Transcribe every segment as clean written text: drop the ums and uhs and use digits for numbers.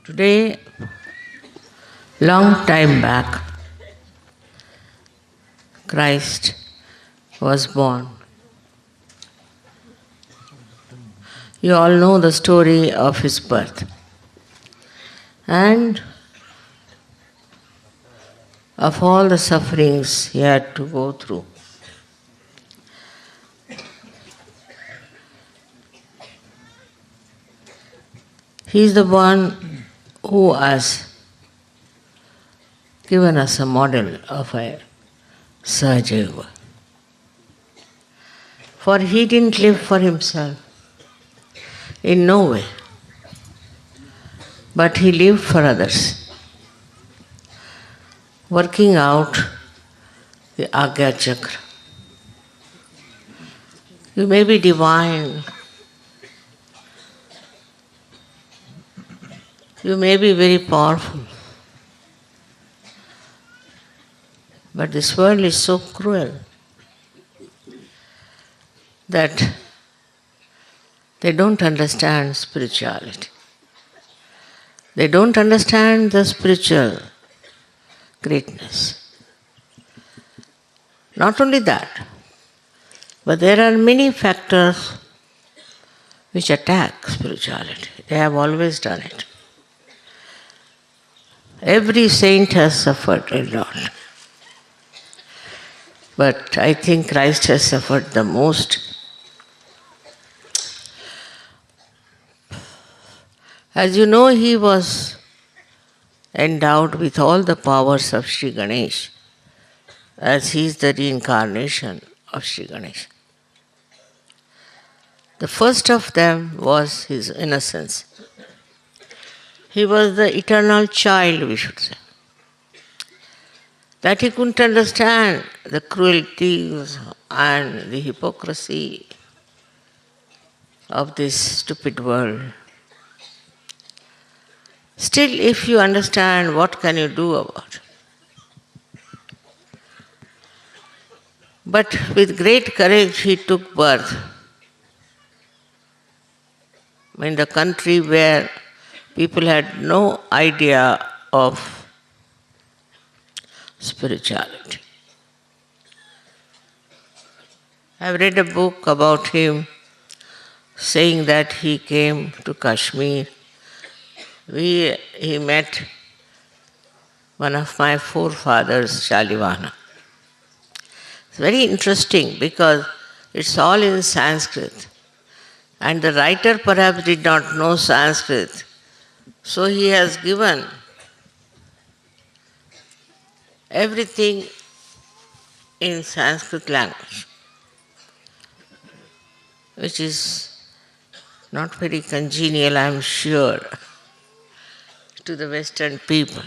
Today, long time back, Christ was born. You all know the story of his birth. And of all the sufferings he had to go through. He is the one who has given us a model of a Sahaja. For he didn't live for himself, in no way, but he lived for others, working out the Agya Chakra. You may be divine, you may be very powerful, but this world is so cruel that they don't understand spirituality. They don't understand the spiritual greatness. Not only that, but there are many factors which attack spirituality. They have always done it. Every saint has suffered a lot. But I think Christ has suffered the most. As you know, he was endowed with all the powers of Sri Ganesh, as he is the reincarnation of Sri Ganesh. The first of them was his innocence. He was the eternal child, we should say. That he couldn't understand the cruelties and the hypocrisy of this stupid world. Still, if you understand, what can you do about it? But with great courage he took birth in the country where people had no idea of spirituality. I've read a book about him saying that he came to Kashmir. He met one of my forefathers, Shalivana. It's very interesting because it's all in Sanskrit. And the writer perhaps did not know Sanskrit. So he has given everything in Sanskrit language, which is not very congenial, I'm sure, to the Western people.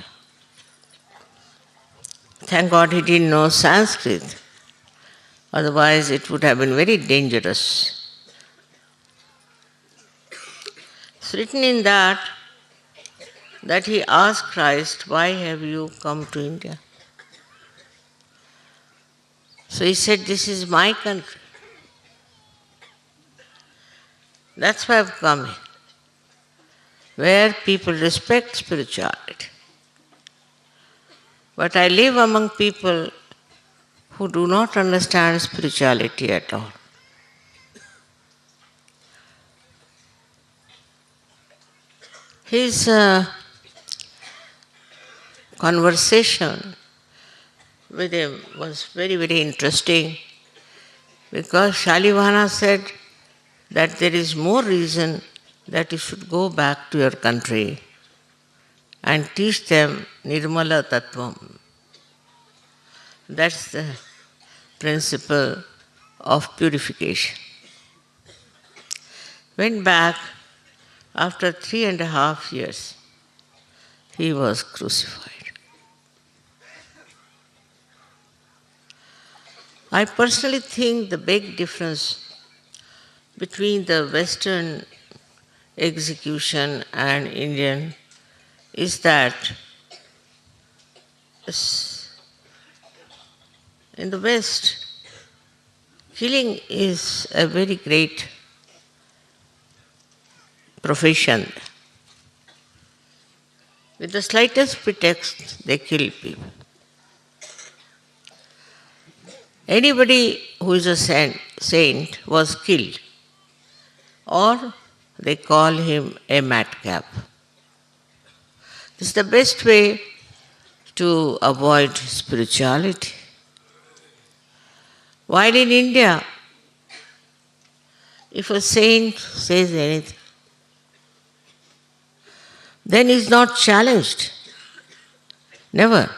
Thank God he didn't know Sanskrit. Otherwise it would have been very dangerous. It's written in that he asked Christ, why have you come to India? So he said, this is my country. That's why I've come here, where people respect spirituality. But I live among people who do not understand spirituality at all. His conversation with him was very, very interesting because Shalivana said that there is more reason that you should go back to your country and teach them Nirmala Tattvam. That's the principle of purification. Went back. After 3.5 years, he was crucified. I personally think the big difference between the Western execution and Indian is that in the West, killing is a very great profession. With the slightest pretext, they kill people. Anybody who is a saint was killed, or they call him a madcap. This is the best way to avoid spirituality. While in India, if a saint says anything, then he is not challenged. Never.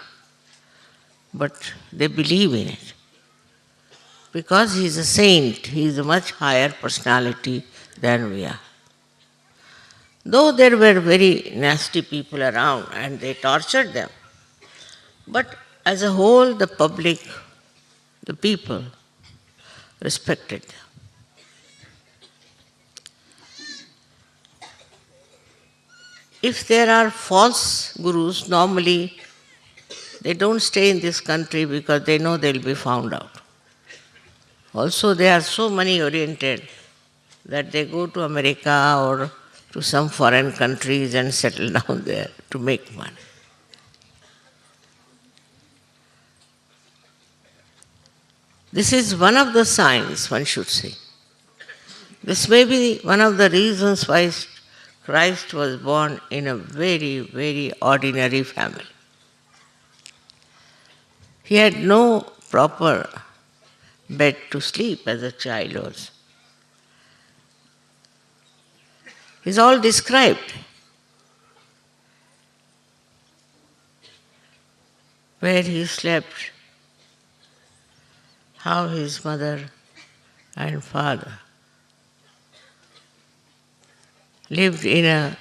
But they believe in it. Because he is a saint, he is a much higher personality than we are. Though there were very nasty people around and they tortured them, but as a whole, the public, the people, respected them. If there are false gurus, normally they don't stay in this country because they know they'll be found out. Also, they are so money oriented that they go to America or to some foreign countries and settle down there to make money. This is one of the signs, one should say. This may be one of the reasons why Christ was born in a very, very ordinary family. He had no proper bed to sleep as a child was. It's all described. Where he slept, how his mother and father lived in a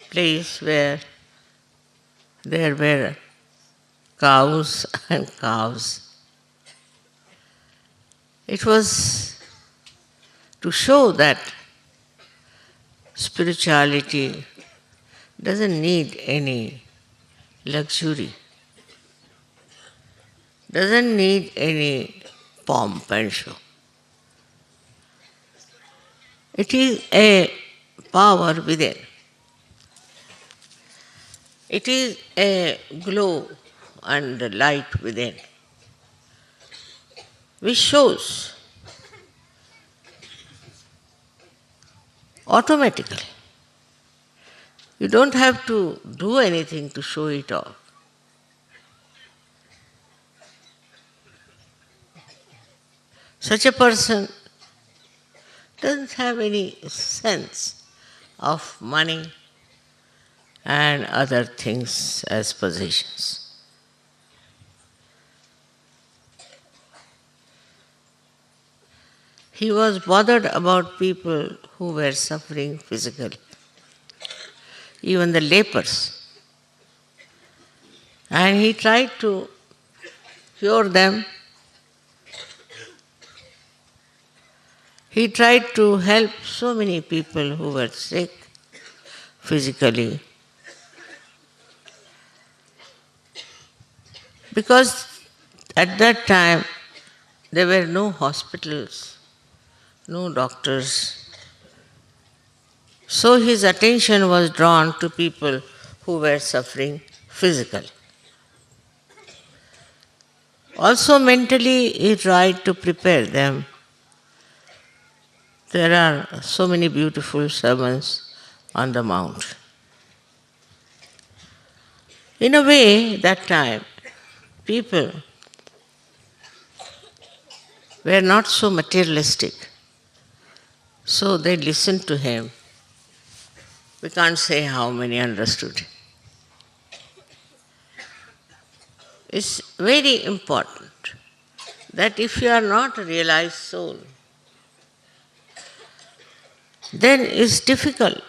place where there were cows and calves. It was to show that spirituality doesn't need any luxury, doesn't need any pomp and show. It is a power within. It is a glow and light within, which shows automatically. You don't have to do anything to show it off. Such a person doesn't have any sense of money and other things as possessions. He was bothered about people who were suffering physically, even the lepers. And he tried to cure them. He tried to help so many people who were sick physically. Because at that time there were no hospitals, no doctors. So his attention was drawn to people who were suffering physically. Also mentally he tried to prepare them. There are so many beautiful sermons on the Mount. In a way, that time, people were not so materialistic. So they listened to him. We can't say how many understood. It's very important that if you are not a realized soul, then it's difficult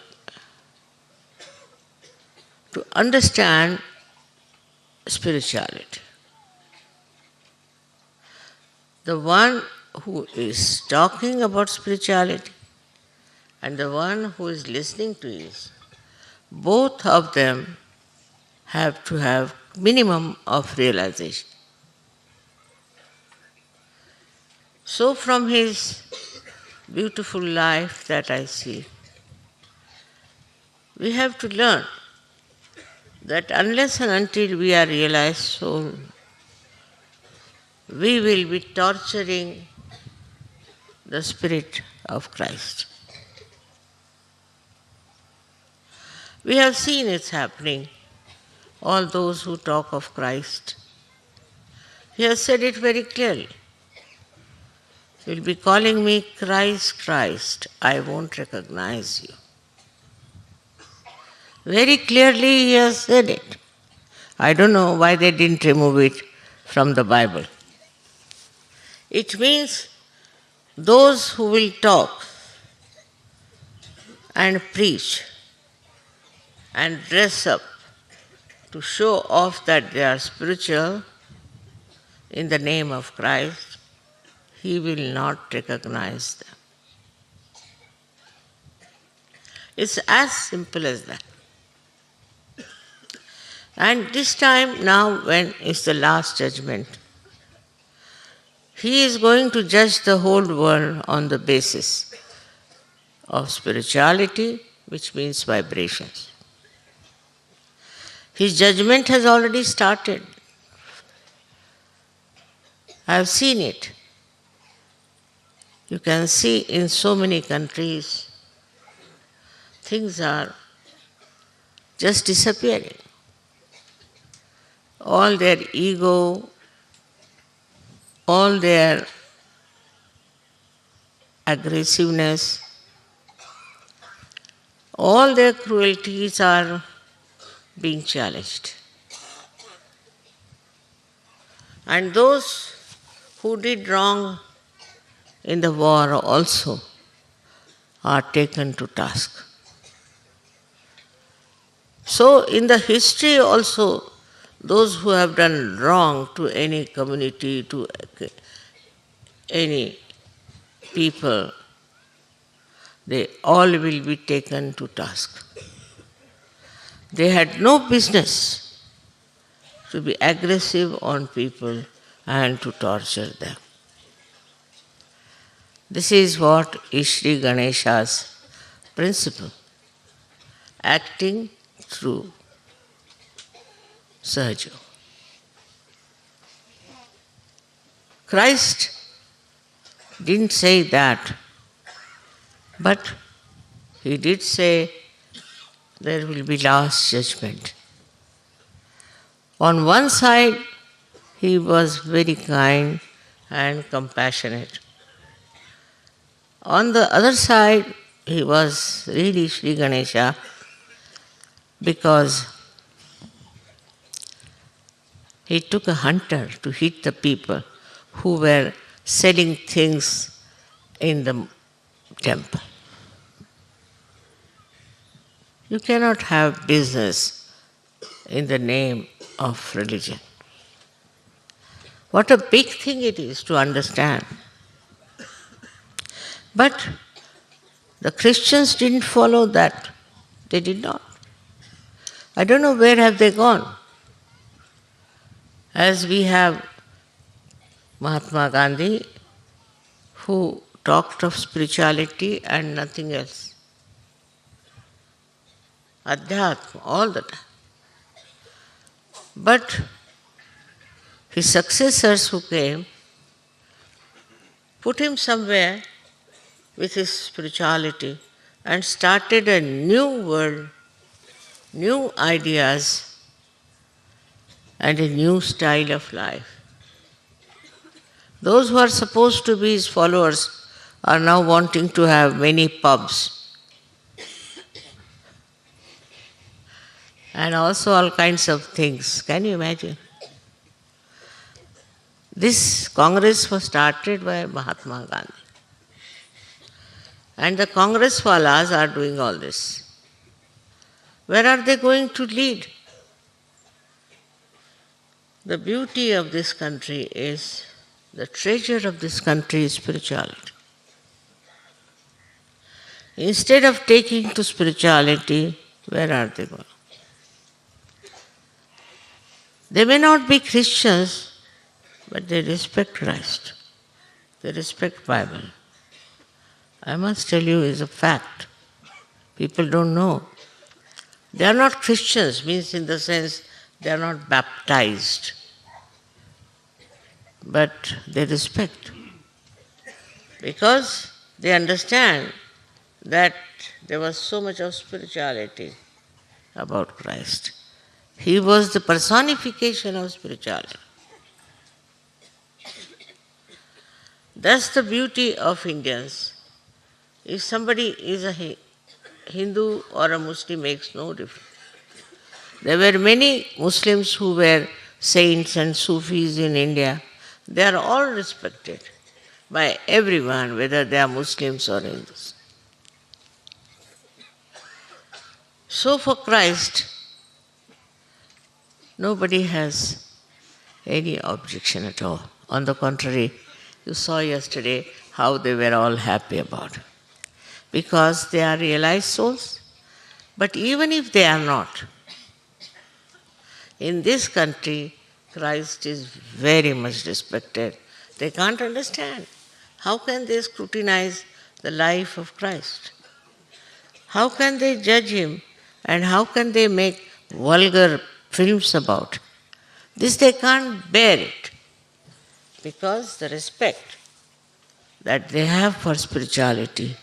to understand spirituality. The one who is talking about spirituality and the one who is listening to it, both of them have to have minimum of realization. So from his beautiful life that I see, we have to learn that unless and until we are realized soul, we will be torturing the Spirit of Christ. We have seen it's happening. All those who talk of Christ, He has said it very clearly. You'll be calling me Christ, Christ. I won't recognize you. Very clearly He has said it. I don't know why they didn't remove it from the Bible. It means those who will talk and preach and dress up to show off that they are spiritual in the name of Christ, He will not recognize them. It's as simple as that. And this time now, when is the last judgment, He is going to judge the whole world on the basis of spirituality, which means vibrations. His judgment has already started. I have seen it. You can see in so many countries, things are just disappearing. All their ego, all their aggressiveness, all their cruelties are being challenged. And those who did wrong in the war also are taken to task. So in the history also, those who have done wrong to any community, to any people, they all will be taken to task. They had no business to be aggressive on people and to torture them. This is what is Sri Ganesha's principle, acting through Sahaja. Christ didn't say that, but He did say there will be last judgment. On one side, He was very kind and compassionate. On the other side, He was really Sri Ganesha because He took a hunter to hit the people who were selling things in the temple. You cannot have business in the name of religion. What a big thing it is to understand. But the Christians didn't follow that. They did not. I don't know where have they gone. As we have Mahatma Gandhi, who talked of spirituality and nothing else. Adhyatma, all the time. But his successors who came put him somewhere with his spirituality and started a new world, new ideas, and a new style of life. Those who are supposed to be his followers are now wanting to have many pubs and also all kinds of things. Can you imagine? This Congress was started by Mahatma Gandhi. And the Congresswalas are doing all this. Where are they going to lead? The beauty of this country is, the treasure of this country is spirituality. Instead of taking to spirituality, where are they going? They may not be Christians, but they respect Christ. They respect Bible. I must tell you, it's a fact. People don't know. They are not Christians, means in the sense they are not baptized, but they respect because they understand that there was so much of spirituality about Christ. He was the personification of spirituality. That's the beauty of Indians. If somebody is a Hindu or a Muslim, makes no difference. There were many Muslims who were saints and Sufis in India. They are all respected by everyone, whether they are Muslims or Hindus. So for Christ, nobody has any objection at all. On the contrary, you saw yesterday how they were all happy about it. Because they are realized souls. But even if they are not, in this country, Christ is very much respected. They can't understand. How can they scrutinize the life of Christ? How can they judge him? And how can they make vulgar films about it? This they can't bear it. Because the respect that they have for spirituality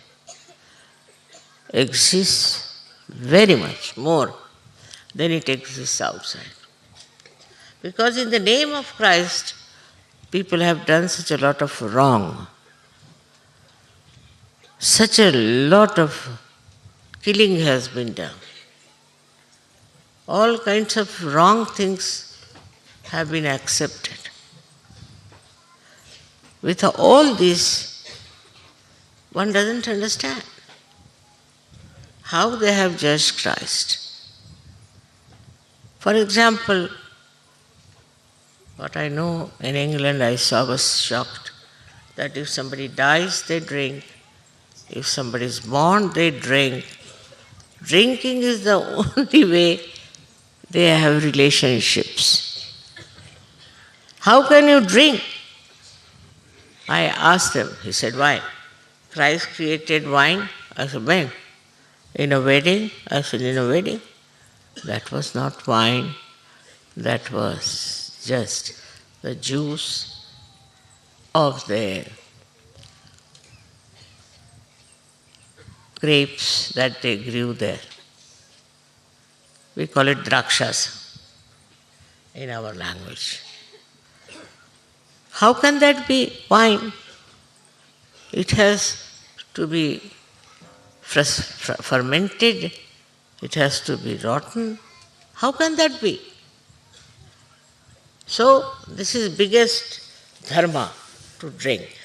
exists very much more than it exists outside. Because in the name of Christ, people have done such a lot of wrong. Such a lot of killing has been done. All kinds of wrong things have been accepted. With all this, one doesn't understand how they have judged Christ. For example, what I know in England, I was shocked that if somebody dies, they drink. If somebody is born, they drink. Drinking is the only way they have relationships. How can you drink? I asked him. He said, why? Christ created wine? I said, when? In a wedding? I said, in a wedding? That was not wine. That was just the juice of the grapes that they grew there. We call it drakshas in our language. How can that be wine? It has to be fermented, it has to be rotten. How can that be? So, this is biggest dharma, to drink.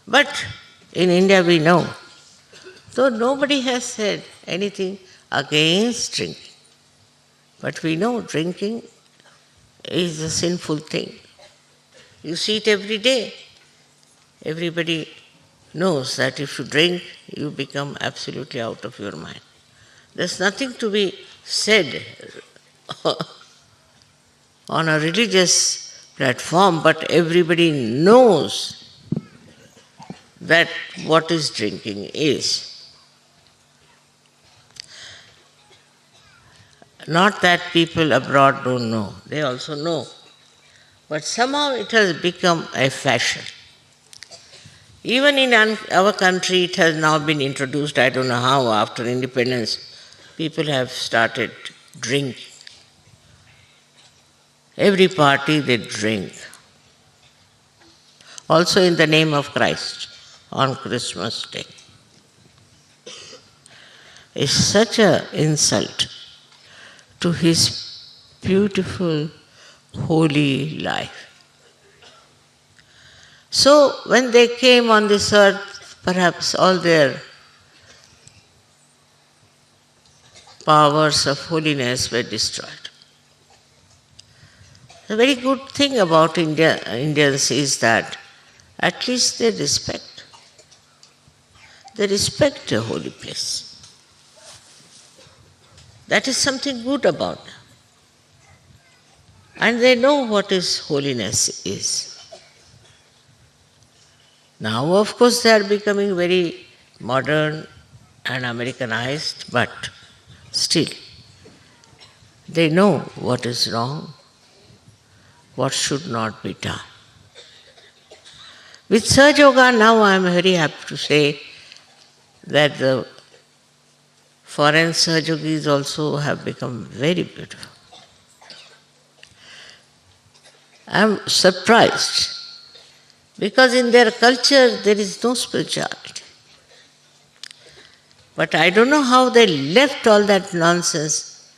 But in India we know, though nobody has said anything against drinking, but we know drinking is a sinful thing. You see it every day. Everybody knows that if you drink, you become absolutely out of your mind. There's nothing to be said on a religious platform, but everybody knows that what is drinking is. Not that people abroad don't know, they also know. But somehow it has become a fashion. Even in our country it has now been introduced, I don't know how, after independence, people have started drinking. Every party they drink. Also in the name of Christ on Christmas Day. It's such an insult to his beautiful, holy life. So when they came on this earth, perhaps all their powers of holiness were destroyed. The very good thing about Indians is that at least they respect. They respect a holy place. That is something good about them. And they know what is holiness is. Now, of course, they are becoming very modern and Americanized, but still they know what is wrong, what should not be done. With Sahaja Yoga now I am very happy to say that the foreign Sahaja Yogis also have become very beautiful. I am surprised because in their culture there is no spirituality. But I don't know how they left all that nonsense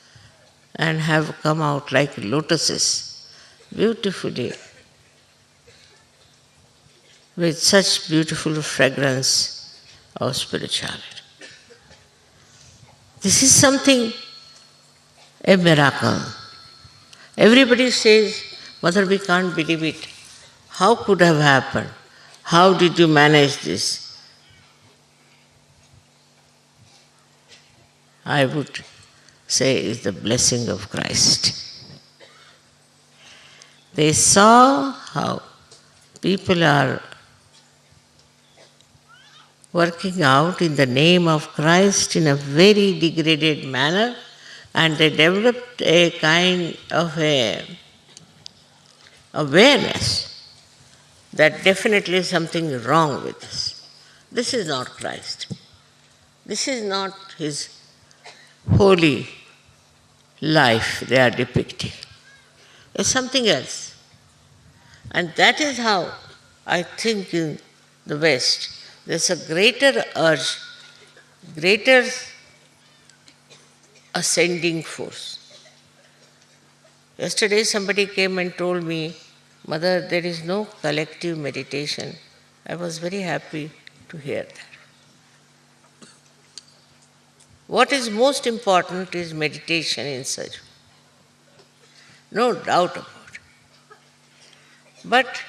and have come out like lotuses, beautifully, with such beautiful fragrance of spirituality. This is something, a miracle. Everybody says, Mother, we can't believe it. How could have happened? How did you manage this? I would say it's the blessing of Christ. They saw how people are working out in the name of Christ in a very degraded manner, and they developed a kind of a awareness that definitely something wrong with this. This is not Christ. This is not his holy life they are depicting. It's something else. And that is how I think in the West there's a greater urge, greater ascending force. Yesterday somebody came and told me, Mother, there is no collective meditation. I was very happy to hear that. What is most important is meditation in Sahaja. No doubt about it. But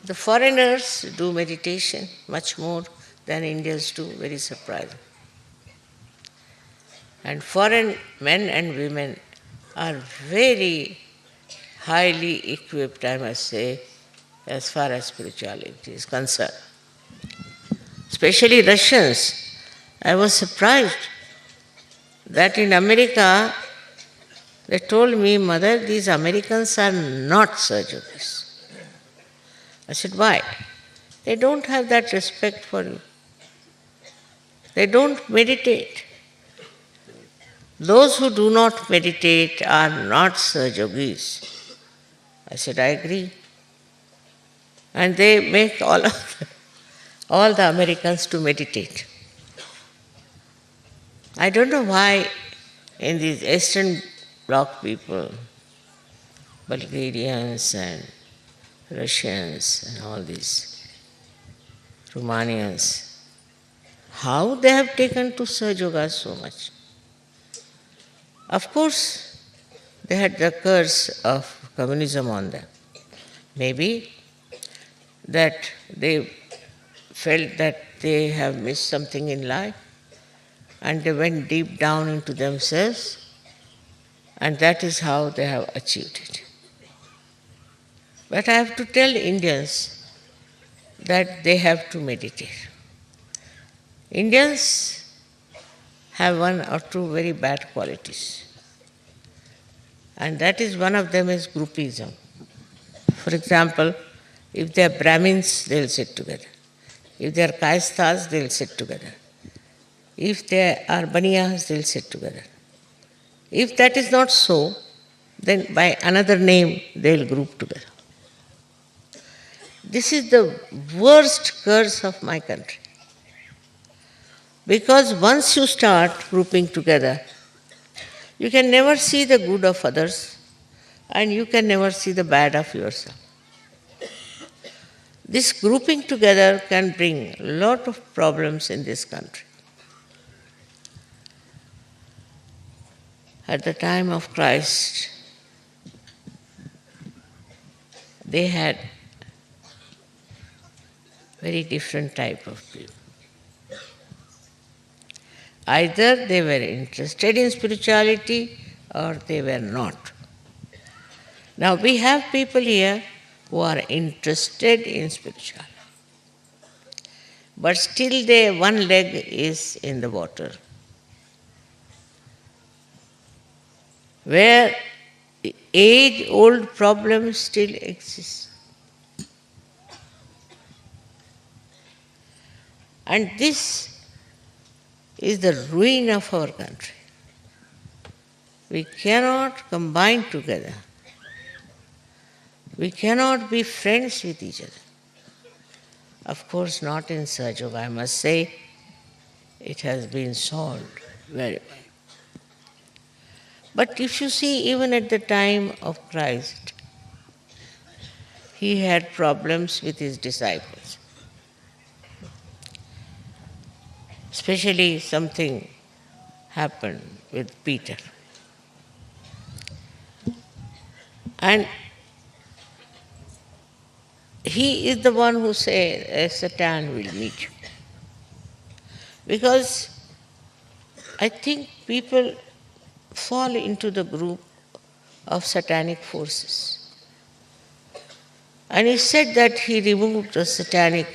the foreigners do meditation much more than Indians do, very surprising. And foreign men and women are very highly equipped, I must say, as far as spirituality is concerned. Especially Russians. I was surprised that in America, they told me, Mother, these Americans are not Sahaja Yogis. I said, why? They don't have that respect for you. They don't meditate. Those who do not meditate are not Sahaja Yogis. I said, I agree. And they make all the Americans to meditate. I don't know why in these Eastern Bloc people, Bulgarians and Russians and all these Romanians, how they have taken to Sahaja Yoga so much. Of course, they had the curse of communism on them. Maybe that they felt that they have missed something in life and they went deep down into themselves, and that is how they have achieved it. But I have to tell Indians that they have to meditate. Indians have one or two very bad qualities, and that is one of them is groupism. For example, if they are Brahmins, they will sit together. If they are Kayasthas, they will sit together. If they are Baniyas, they will sit together. If that is not so, then by another name they will group together. This is the worst curse of my country. Because once you start grouping together, you can never see the good of others and you can never see the bad of yourself. This grouping together can bring a lot of problems in this country. At the time of Christ, they had very different type of people. Either they were interested in spirituality or they were not. Now we have people here who are interested in spirituality. but still one leg is in the water. Where age-old problems still exist. And this is the ruin of our country. We cannot combine together. We cannot be friends with each other. Of course, not in Sahaja Yoga. I must say, it has been solved very well. But if you see, even at the time of Christ, he had problems with his disciples. Especially something happened with Peter. And he is the one who said, Satan will meet you. Because I think people fall into the group of satanic forces. And he said that he removed the satanic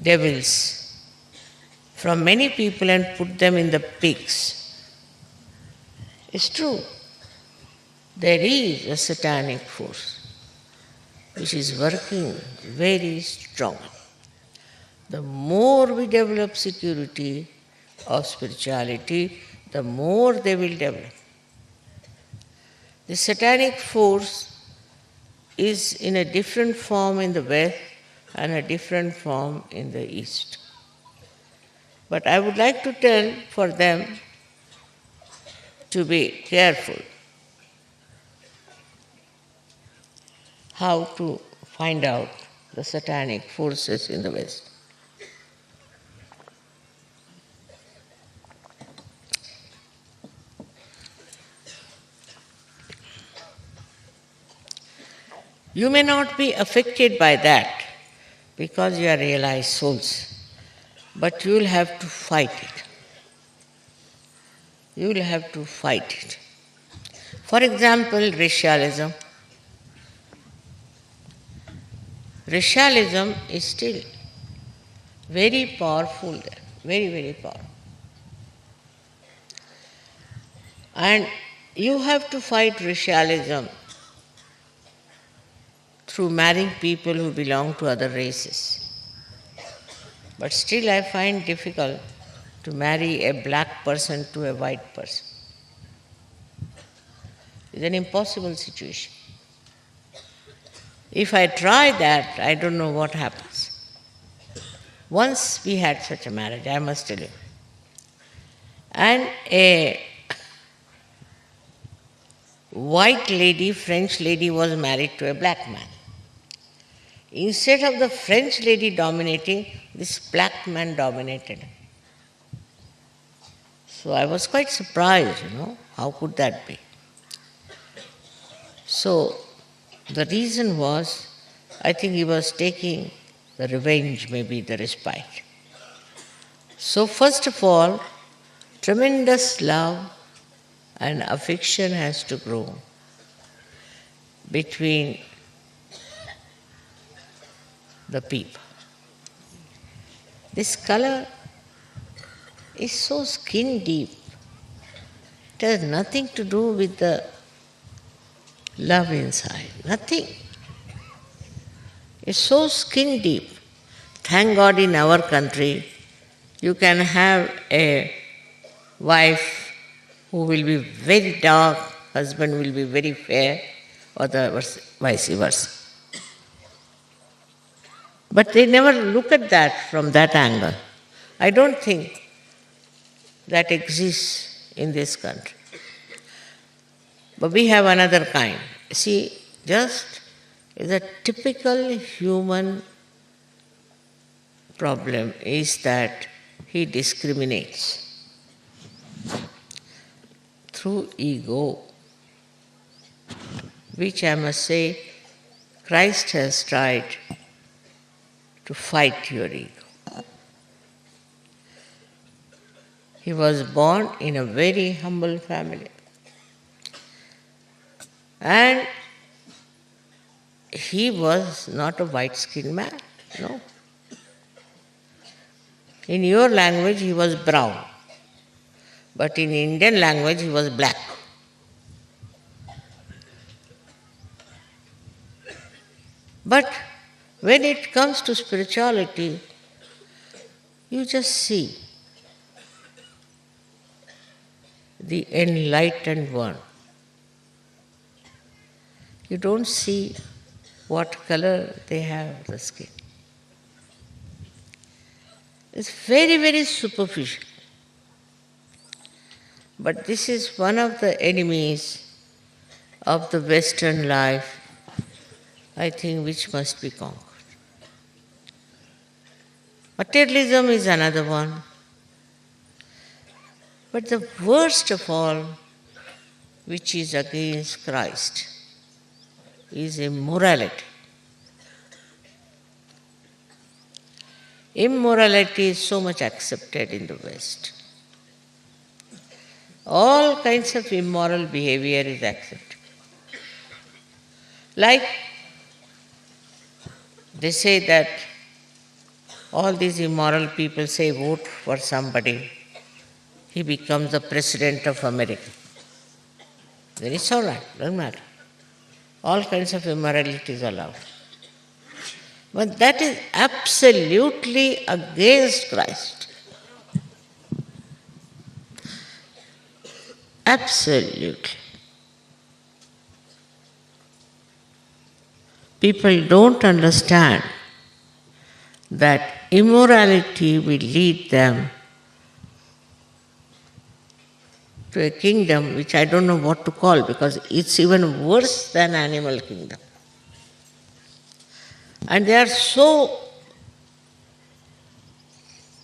devils from many people and put them in the pigs. It's true. There is a satanic force which is working very strong. The more we develop security of spirituality, the more they will develop. The satanic force is in a different form in the West and a different form in the East. But I would like to tell for them to be careful how to find out the satanic forces in the West. You may not be affected by that because you are realized souls, but you will have to fight it. You will have to fight it. For example, racialism. Racialism is still very powerful there, very, very powerful. And you have to fight racialism through marrying people who belong to other races. But still I find difficult to marry a black person to a white person. It's an impossible situation. If I try that, I don't know what happens. Once we had such a marriage, I must tell you. And a white lady, French lady, was married to a black man. Instead of the French lady dominating, this black man dominated. So I was quite surprised, how could that be? So the reason was, I think he was taking the revenge, maybe the respite. So first of all, tremendous love and affection has to grow between the people. This color is so skin deep. It has nothing to do with the love inside. Nothing. It's so skin deep. Thank God in our country, you can have a wife who will be very dark, husband will be very fair, or the vice versa. But they never look at that from that angle. I don't think that exists in this country. But we have another kind. See, just is a typical human problem is that he discriminates through ego, which I must say Christ has tried to fight your ego. He was born in a very humble family. And he was not a white-skinned man, no. In your language he was brown, but in Indian language he was black. But when it comes to spirituality, you just see the enlightened one. You don't see what color they have the skin. It's very, very superficial. But this is one of the enemies of the Western life, I think, which must be conquered. Materialism is another one. But the worst of all, which is against Christ, is immorality. Immorality is so much accepted in the West. All kinds of immoral behavior is accepted. Like they say that all these immoral people say vote for somebody, he becomes the president of America. Then it's all right, doesn't matter. All kinds of immorality is allowed. But that is absolutely against Christ. Absolutely. People don't understand that immorality will lead them to a kingdom which I don't know what to call, because it's even worse than animal kingdom. And they are so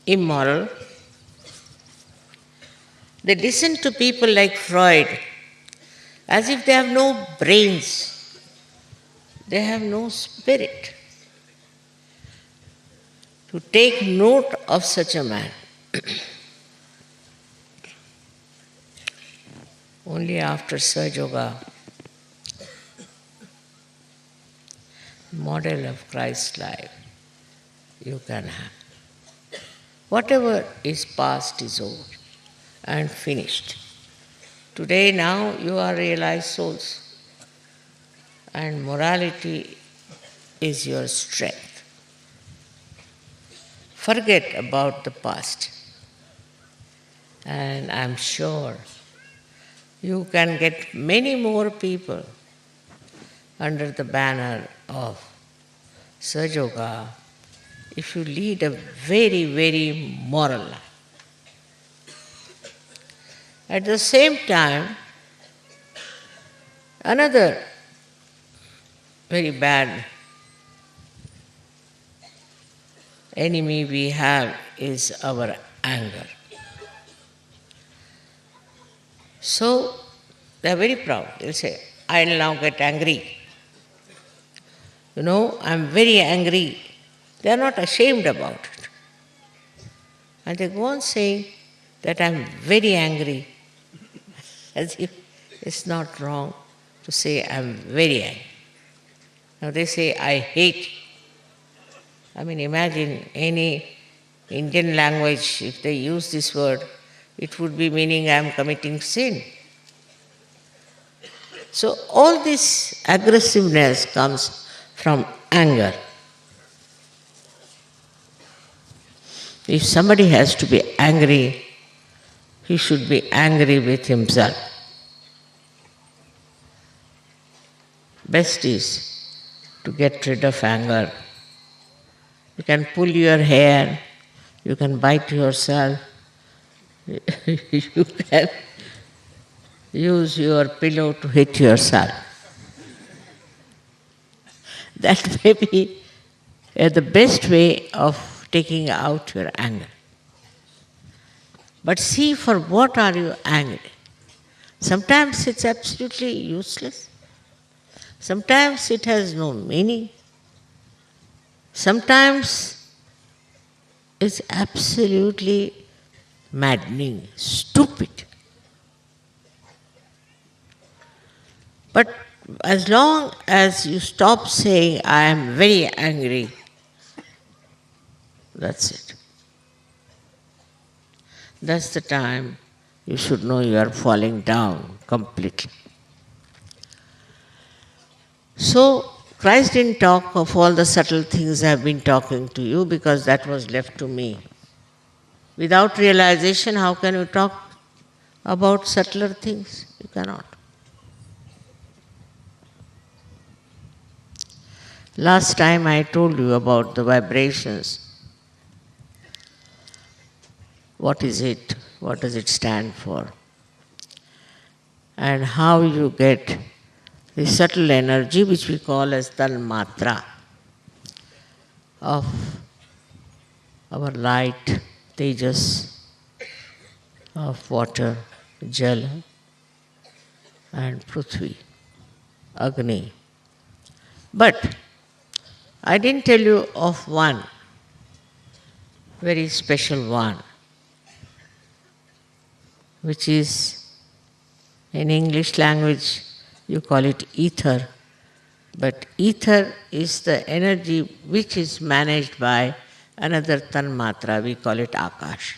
immoral. They listen to people like Freud as if they have no brains, they have no spirit to take note of such a man. Only after Sahaja Yoga, model of Christ's life, you can have. Whatever is past is over and finished. Today, now, you are realized souls, and morality is your strength. Forget about the past, and I'm sure you can get many more people under the banner of Sahaja Yoga if you lead a very, very moral life. At the same time, another very bad enemy we have is our anger. So, they are very proud. They'll say, I'll now get angry. You know, I'm very angry. They are not ashamed about it. And they go on saying that I'm very angry, as if it's not wrong to say I'm very angry. Now they say, I hate. I mean, imagine any Indian language, if they use this word, it would be meaning I'm committing sin. So all this aggressiveness comes from anger. If somebody has to be angry, he should be angry with himself. Best is to get rid of anger. You can pull your hair, you can bite yourself, you can use your pillow to hit yourself. That may be the best way of taking out your anger. But see, for what are you angry? Sometimes it's absolutely useless. Sometimes it has no meaning. Sometimes it's absolutely maddening, stupid. But as long as you stop saying, I am very angry, that's it. that's the time you should know you are falling down completely. So, Christ didn't talk of all the subtle things I have been talking to you because that was left to me. Without realization, how can you talk about subtler things? You cannot. Last time I told you about the vibrations. What is it? What does it stand for? And how you get the subtle energy which we call as Tanmatra of our light, Tejas, of water, Jal and Prithvi, Agni. But I didn't tell you of one, very special one, which is in English language you call it ether. But ether is the energy which is managed by another Tanmatra, we call it Akash.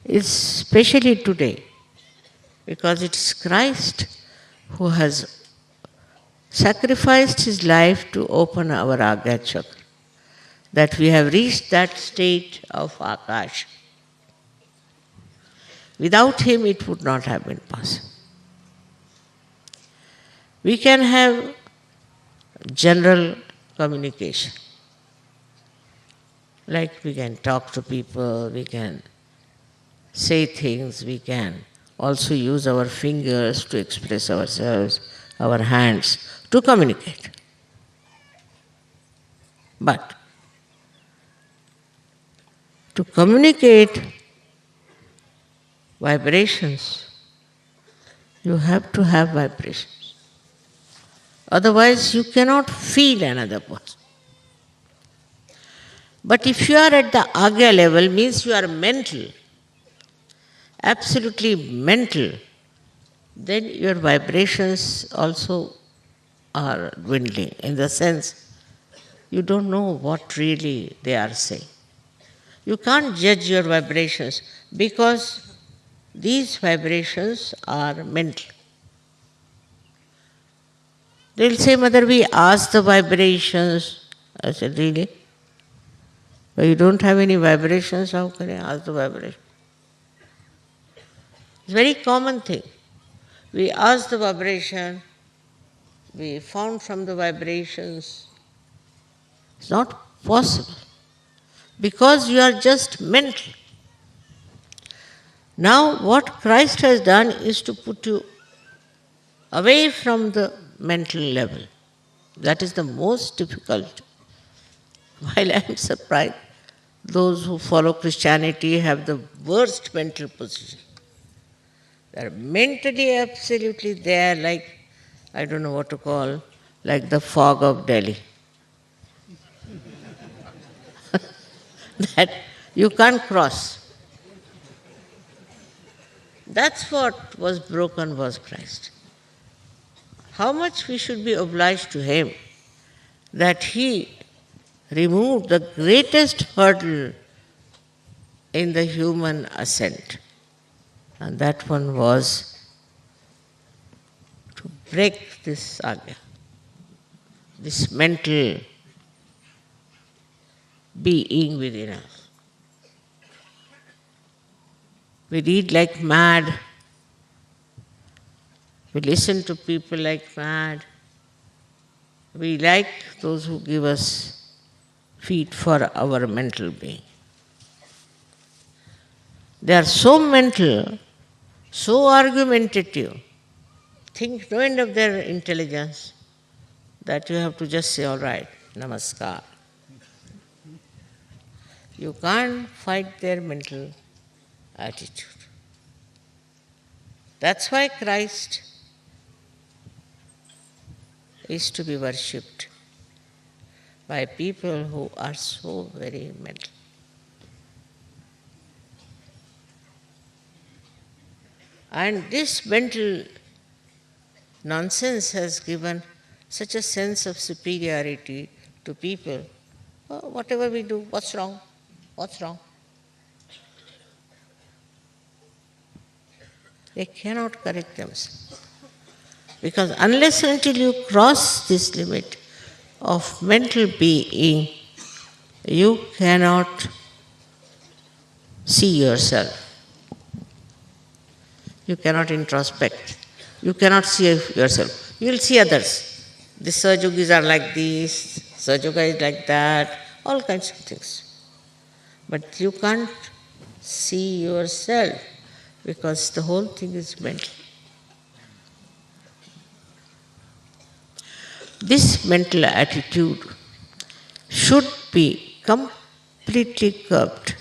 Especially today, because it is Christ who has sacrificed his life to open our Agya Chakra, that we have reached that state of Akash. Without him, it would not have been possible. We can have general communication, like we can talk to people, we can say things, we can also use our fingers to express ourselves, our hands to communicate. But to communicate vibrations, you have to have vibrations. Otherwise, you cannot feel another person. But if you are at the Agya level, means you are mental, absolutely mental, then your vibrations also are dwindling, in the sense you don't know what really they are saying. You can't judge your vibrations because these vibrations are mental. They'll say, Mother, we asked the vibrations. I said, really? But you don't have any vibrations, how can you ask the vibration? It's a very common thing. We asked the vibration, we found from the vibrations. It's not possible because you are just mental. Now, what Christ has done is to put you away from the mental level. That is the most difficult. While I am surprised, those who follow Christianity have the worst mental position. They are mentally absolutely there, like, I don't know what to call, like the fog of Delhi. That you can't cross. That's what was broken was Christ. How much we should be obliged to him that he removed the greatest hurdle in the human ascent. And that one was to break this agya, this mental being within us. We read like mad. We listen to people like mad. We like those who give us feed for our mental being. They are so mental, so argumentative, think no end of their intelligence, that you have to just say, all right, namaskar. You can't fight their mental attitude. That's why Christ is to be worshipped by people who are so very mental. And this mental nonsense has given such a sense of superiority to people. Oh, whatever we do, what's wrong? What's wrong? They cannot correct themselves. Because unless and until you cross this limit of mental being, you cannot see yourself. You cannot introspect. You cannot see yourself. You will see others. The Sahajogis are like this, Sahajoga is like that, all kinds of things. But you can't see yourself because the whole thing is mental. This mental attitude should be completely curbed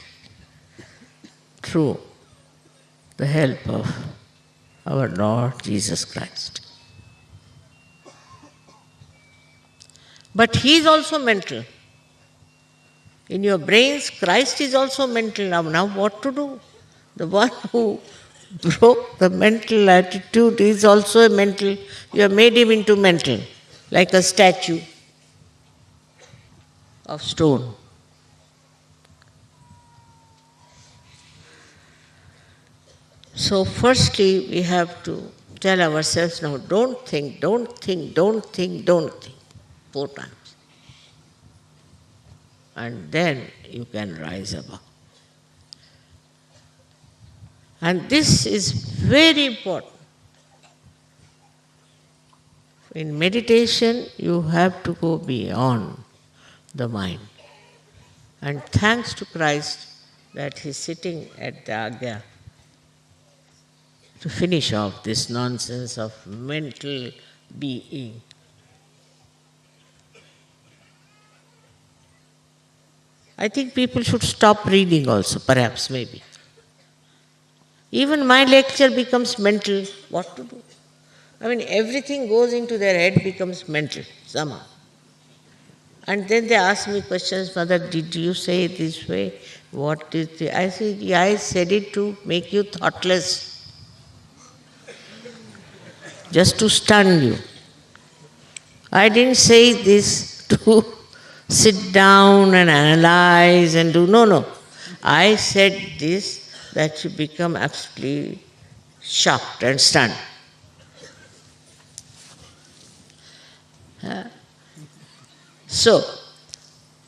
through the help of our Lord Jesus Christ. But He is also mental. In your brains, Christ is also mental. Now what to do? The one who broke the mental attitude is also a mental. You have made him into mental, like a statue of stone. So firstly, we have to tell ourselves, now don't think, don't think, don't think, don't think, 4 times. And then you can rise above. And this is very important. In meditation, you have to go beyond the mind. And thanks to Christ that He is sitting at the Agya to finish off this nonsense of mental being. I think people should stop reading also, perhaps, maybe. Even my lecture becomes mental. What to do? I mean, everything goes into their head, becomes mental somehow. And then they ask me questions, Mother, did you say it this way? What is it? I said, yeah, I said it to make you thoughtless, just to stun you. I didn't say this to sit down and analyze and do, no. I said this that you become absolutely shocked and stunned. So,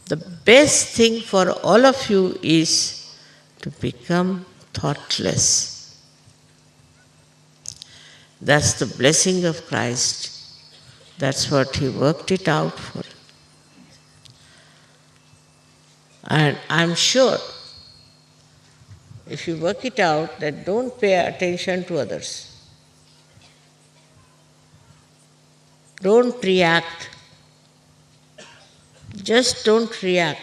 the best thing for all of you is to become thoughtless. That's the blessing of Christ. That's what He worked it out for. And I'm sure, if you work it out, that don't pay attention to others. Don't react. Just don't react.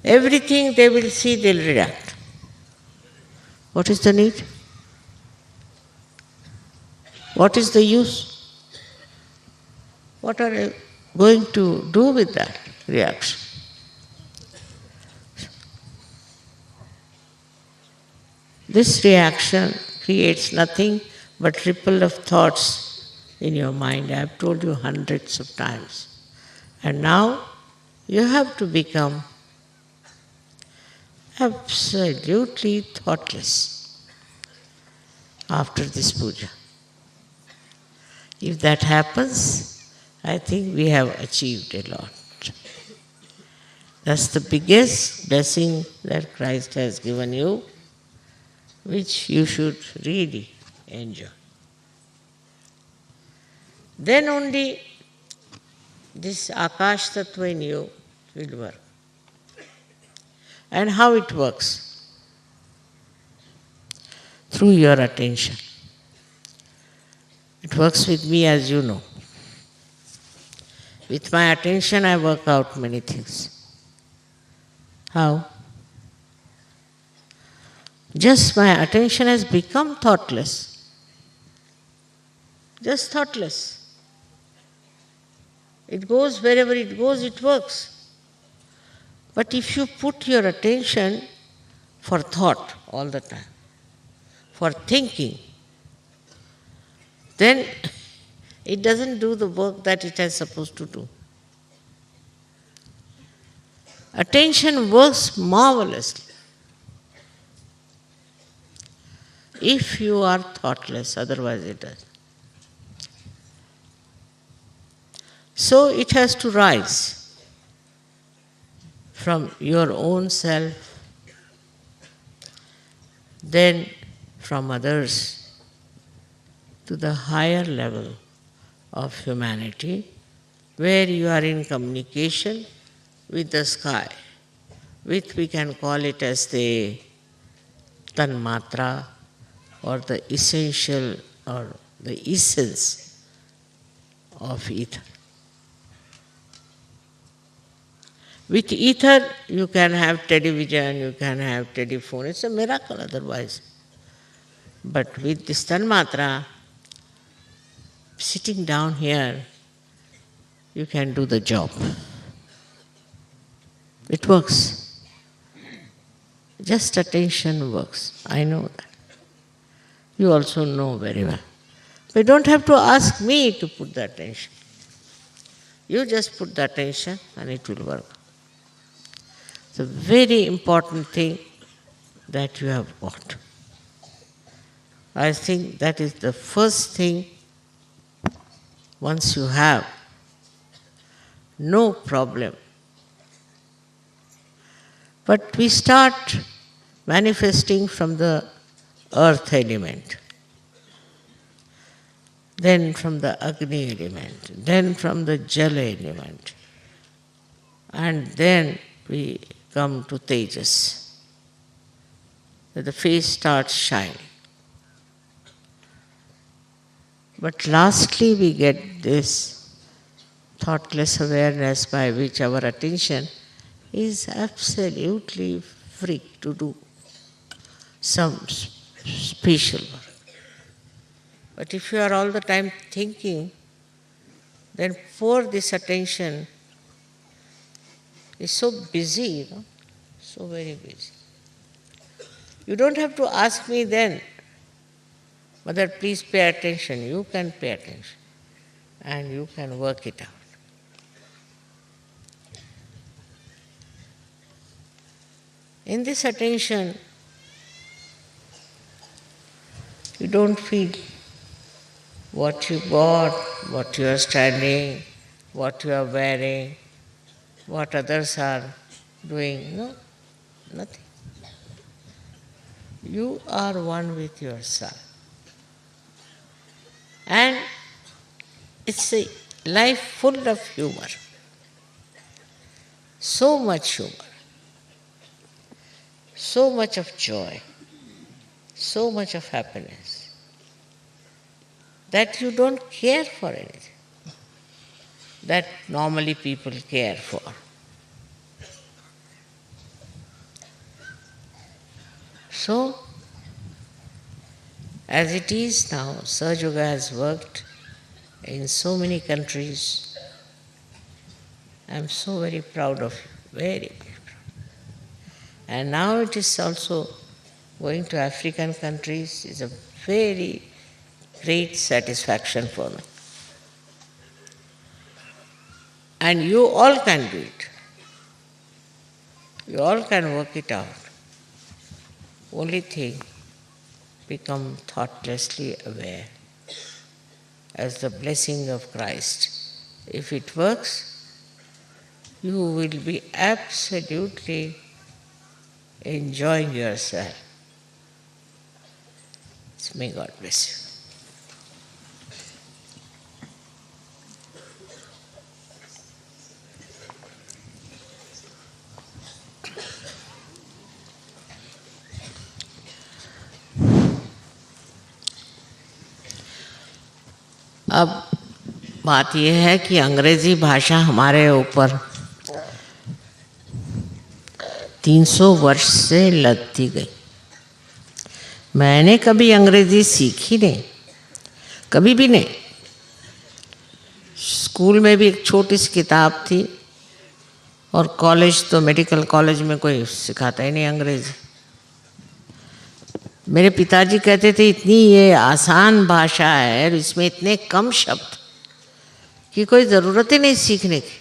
Everything they will see, they'll react. What is the need? What is the use? What are you going to do with that reaction? This reaction creates nothing but ripple of thoughts in your mind. I have told you hundreds of times. And now you have to become absolutely thoughtless after this puja. If that happens, I think we have achieved a lot. That's the biggest blessing that Christ has given you, which you should really enjoy. Then only this Akash Tattva in you will work. And how it works? Through your attention. It works with me, as you know. With my attention I work out many things. How? Just my attention has become thoughtless. Just thoughtless. It goes wherever it goes, it works. But if you put your attention for thought all the time, for thinking, then it doesn't do the work that it is supposed to do. Attention works marvelously. If you are thoughtless, otherwise it does. So it has to rise from your own self, then from others, to the higher level of humanity, where you are in communication with the sky, with, we can call it as the tanmatra, or the essential or the essence of ether. With ether, you can have television, you can have telephone. It's a miracle otherwise. But with this tanmatra, sitting down here, you can do the job. It works. Just attention works. I know that. You also know very well. But you don't have to ask me to put the attention. You just put the attention and it will work. It's a very important thing that you have got. I think that is the first thing. Once you have, no problem. But we start manifesting from the earth element, then from the Agni element, then from the Jala element, and then we come to Tejas. The face starts shining. But lastly we get this thoughtless awareness by which our attention is absolutely free to do some special work. But if you are all the time thinking, then poor this attention is so busy, so very busy. You don't have to ask me then, Mother, please pay attention. You can pay attention and you can work it out. In this attention, you don't feel what you bought, what you are standing, what you are wearing, what others are doing. No, nothing. You are one with yourself. And it's a life full of humor. So much humor. So much of joy. So much of happiness. That you don't care for anything. That normally people care for. So, as it is now, Sahaja Yoga has worked in so many countries. I am so very proud of you, very, very proud. And now it is also going to African countries is a very great satisfaction for me. And you all can do it. You all can work it out. Only thing, become thoughtlessly aware as the blessing of Christ. If it works, you will be absolutely enjoying yourself. May God bless you. अब बात यह है कि अंग्रेजी भाषा हमारे ऊपर 300 वर्ष से लदती गई। मैंने कभी अंग्रेजी सीखी नहीं, कभी भी नहीं। स्कूल में भी एक छोटी सी किताब थी और कॉलेज तो मेडिकल कॉलेज में कोई सिखाता ही नहीं अंग्रेजी। मेरे पिताजी कहते थे इतनी ये आसान भाषा है और इसमें इतने कम शब्द कि कोई ज़रूरत ही नहीं सीखने की।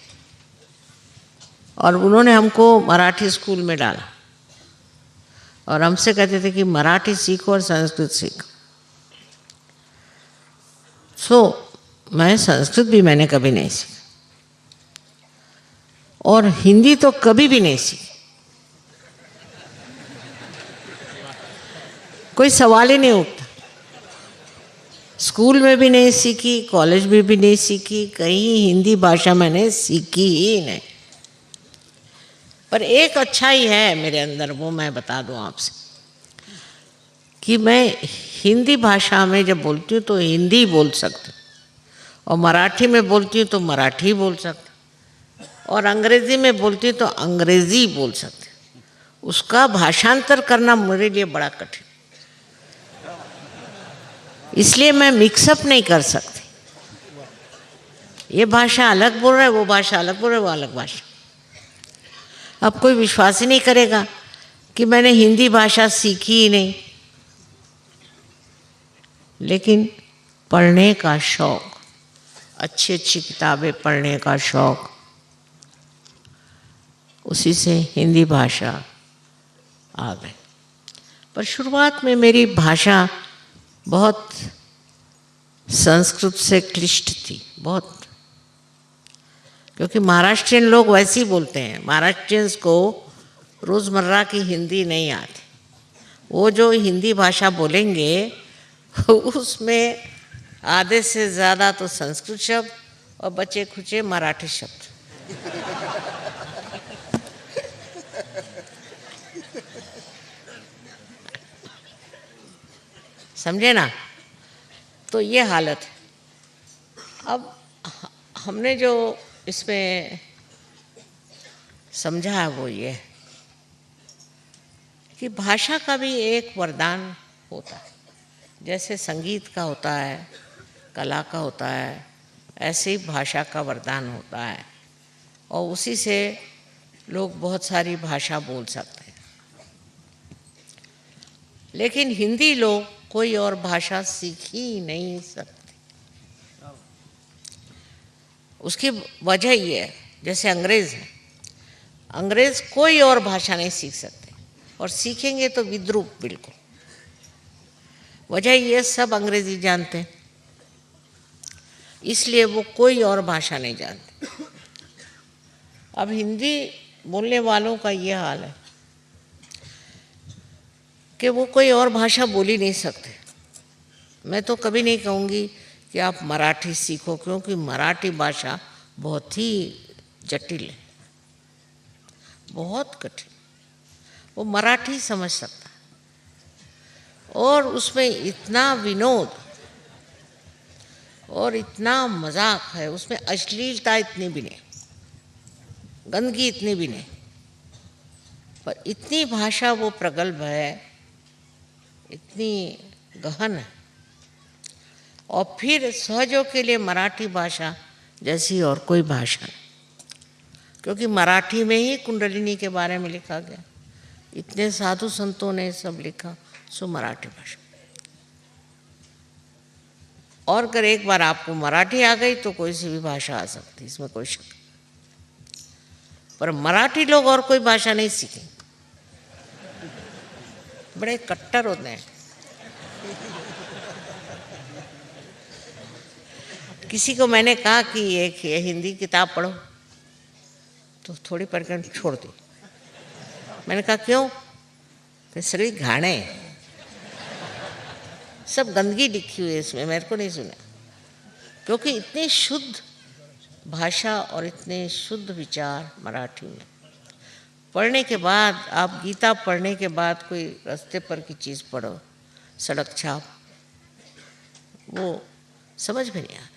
और उन्होंने हमको मराठी स्कूल में डाला और हमसे कहते थे कि मराठी सीखो और संस्कृत सीखो। मैं संस्कृत भी मैंने कभी नहीं सीखा और हिंदी तो कभी भी नहीं सीखी, कोई सवाल ही नहीं उठता। स्कूल में भी नहीं सीखी, कॉलेज में भी नहीं सीखी, कहीं हिंदी भाषा मैंने सीखी ही नहीं। पर एक अच्छा ही है मेरे अंदर, वो मैं बता दूं आपसे कि मैं हिंदी भाषा में जब बोलती हूँ तो हिंदी बोल सकती हूँ, और मराठी में बोलती हूँ तो मराठी बोल सकती हूँ, और अंग्रेज़ी में बोलती हूँ तो अंग्रेज़ी बोल सकती हूँ। उसका भाषांतर करना मेरे लिए बड़ा कठिन, इसलिए मैं मिक्सअप नहीं कर सकती। ये भाषा अलग बोल रहा है, वो भाषा अलग बोल रहा है, वो अलग भाषा। अब कोई विश्वास ही नहीं करेगा कि मैंने हिंदी भाषा सीखी ही नहीं, लेकिन पढ़ने का शौक़, अच्छी अच्छी किताबें पढ़ने का शौक़, उसी से हिंदी भाषा आ गई। पर शुरुआत में मेरी भाषा बहुत संस्कृत से क्लिष्ट थी, बहुत, क्योंकि महाराष्ट्रियन लोग वैसे ही बोलते हैं। महाराष्ट्रियंस को रोज़मर्रा की हिंदी नहीं आती। वो जो हिंदी भाषा बोलेंगे उसमें आधे से ज़्यादा तो संस्कृत शब्द और बचे खुचे मराठी शब्द। समझे ना? तो ये हालत है। अब हमने जो इसमें समझा है वो ये कि भाषा का भी एक वरदान होता है। जैसे संगीत का होता है, कला का होता है, ऐसे ही भाषा का वरदान होता है, और उसी से लोग बहुत सारी भाषा बोल सकते हैं। लेकिन हिंदी लोग कोई और भाषा सीख ही नहीं सकते। उसकी वजह ये है, जैसे अंग्रेज़ हैं, अंग्रेज़ कोई और भाषा नहीं सीख सकते, और सीखेंगे तो विद्रूप बिल्कुल। वजह ये, सब अंग्रेज़ी जानते हैं, इसलिए वो कोई और भाषा नहीं जानते। अब हिंदी बोलने वालों का ये हाल है कि वो कोई और भाषा बोल ही नहीं सकते। मैं तो कभी नहीं कहूँगी कि आप मराठी सीखो, क्योंकि मराठी भाषा बहुत ही जटिल है, बहुत कठिन। वो मराठी समझ सकता है, और उसमें इतना विनोद और इतना मजाक है, उसमें अश्लीलता इतनी भी नहीं, गंदगी इतनी भी नहीं, पर इतनी भाषा वो प्रगल्भ है, इतनी गहन है। और फिर सहजों के लिए मराठी भाषा जैसी और कोई भाषा नहीं, क्योंकि मराठी में ही कुंडलिनी के बारे में लिखा गया, इतने साधु संतों ने सब लिखा, सो मराठी भाषा। और अगर एक बार आपको मराठी आ गई तो कोई सी भी भाषा आ सकती, इसमें कोई शक। पर मराठी लोग और कोई भाषा नहीं सीखेंगे, बड़े कट्टर होते हैं। किसी को मैंने कहा कि एक हिंदी किताब पढ़ो, तो थोड़ी पढ़कर छोड़ दी। मैंने कहा क्यों? कि शरीर घाणे, सब गंदगी लिखी हुई है इसमें, मेरे को नहीं सुना। क्योंकि इतनी शुद्ध भाषा और इतने शुद्ध विचार मराठी में। पढ़ने के बाद, आप गीता पढ़ने के बाद कोई रास्ते पर की चीज़ पढ़ो, सड़क छाप, वो समझ में नहीं आ रहा।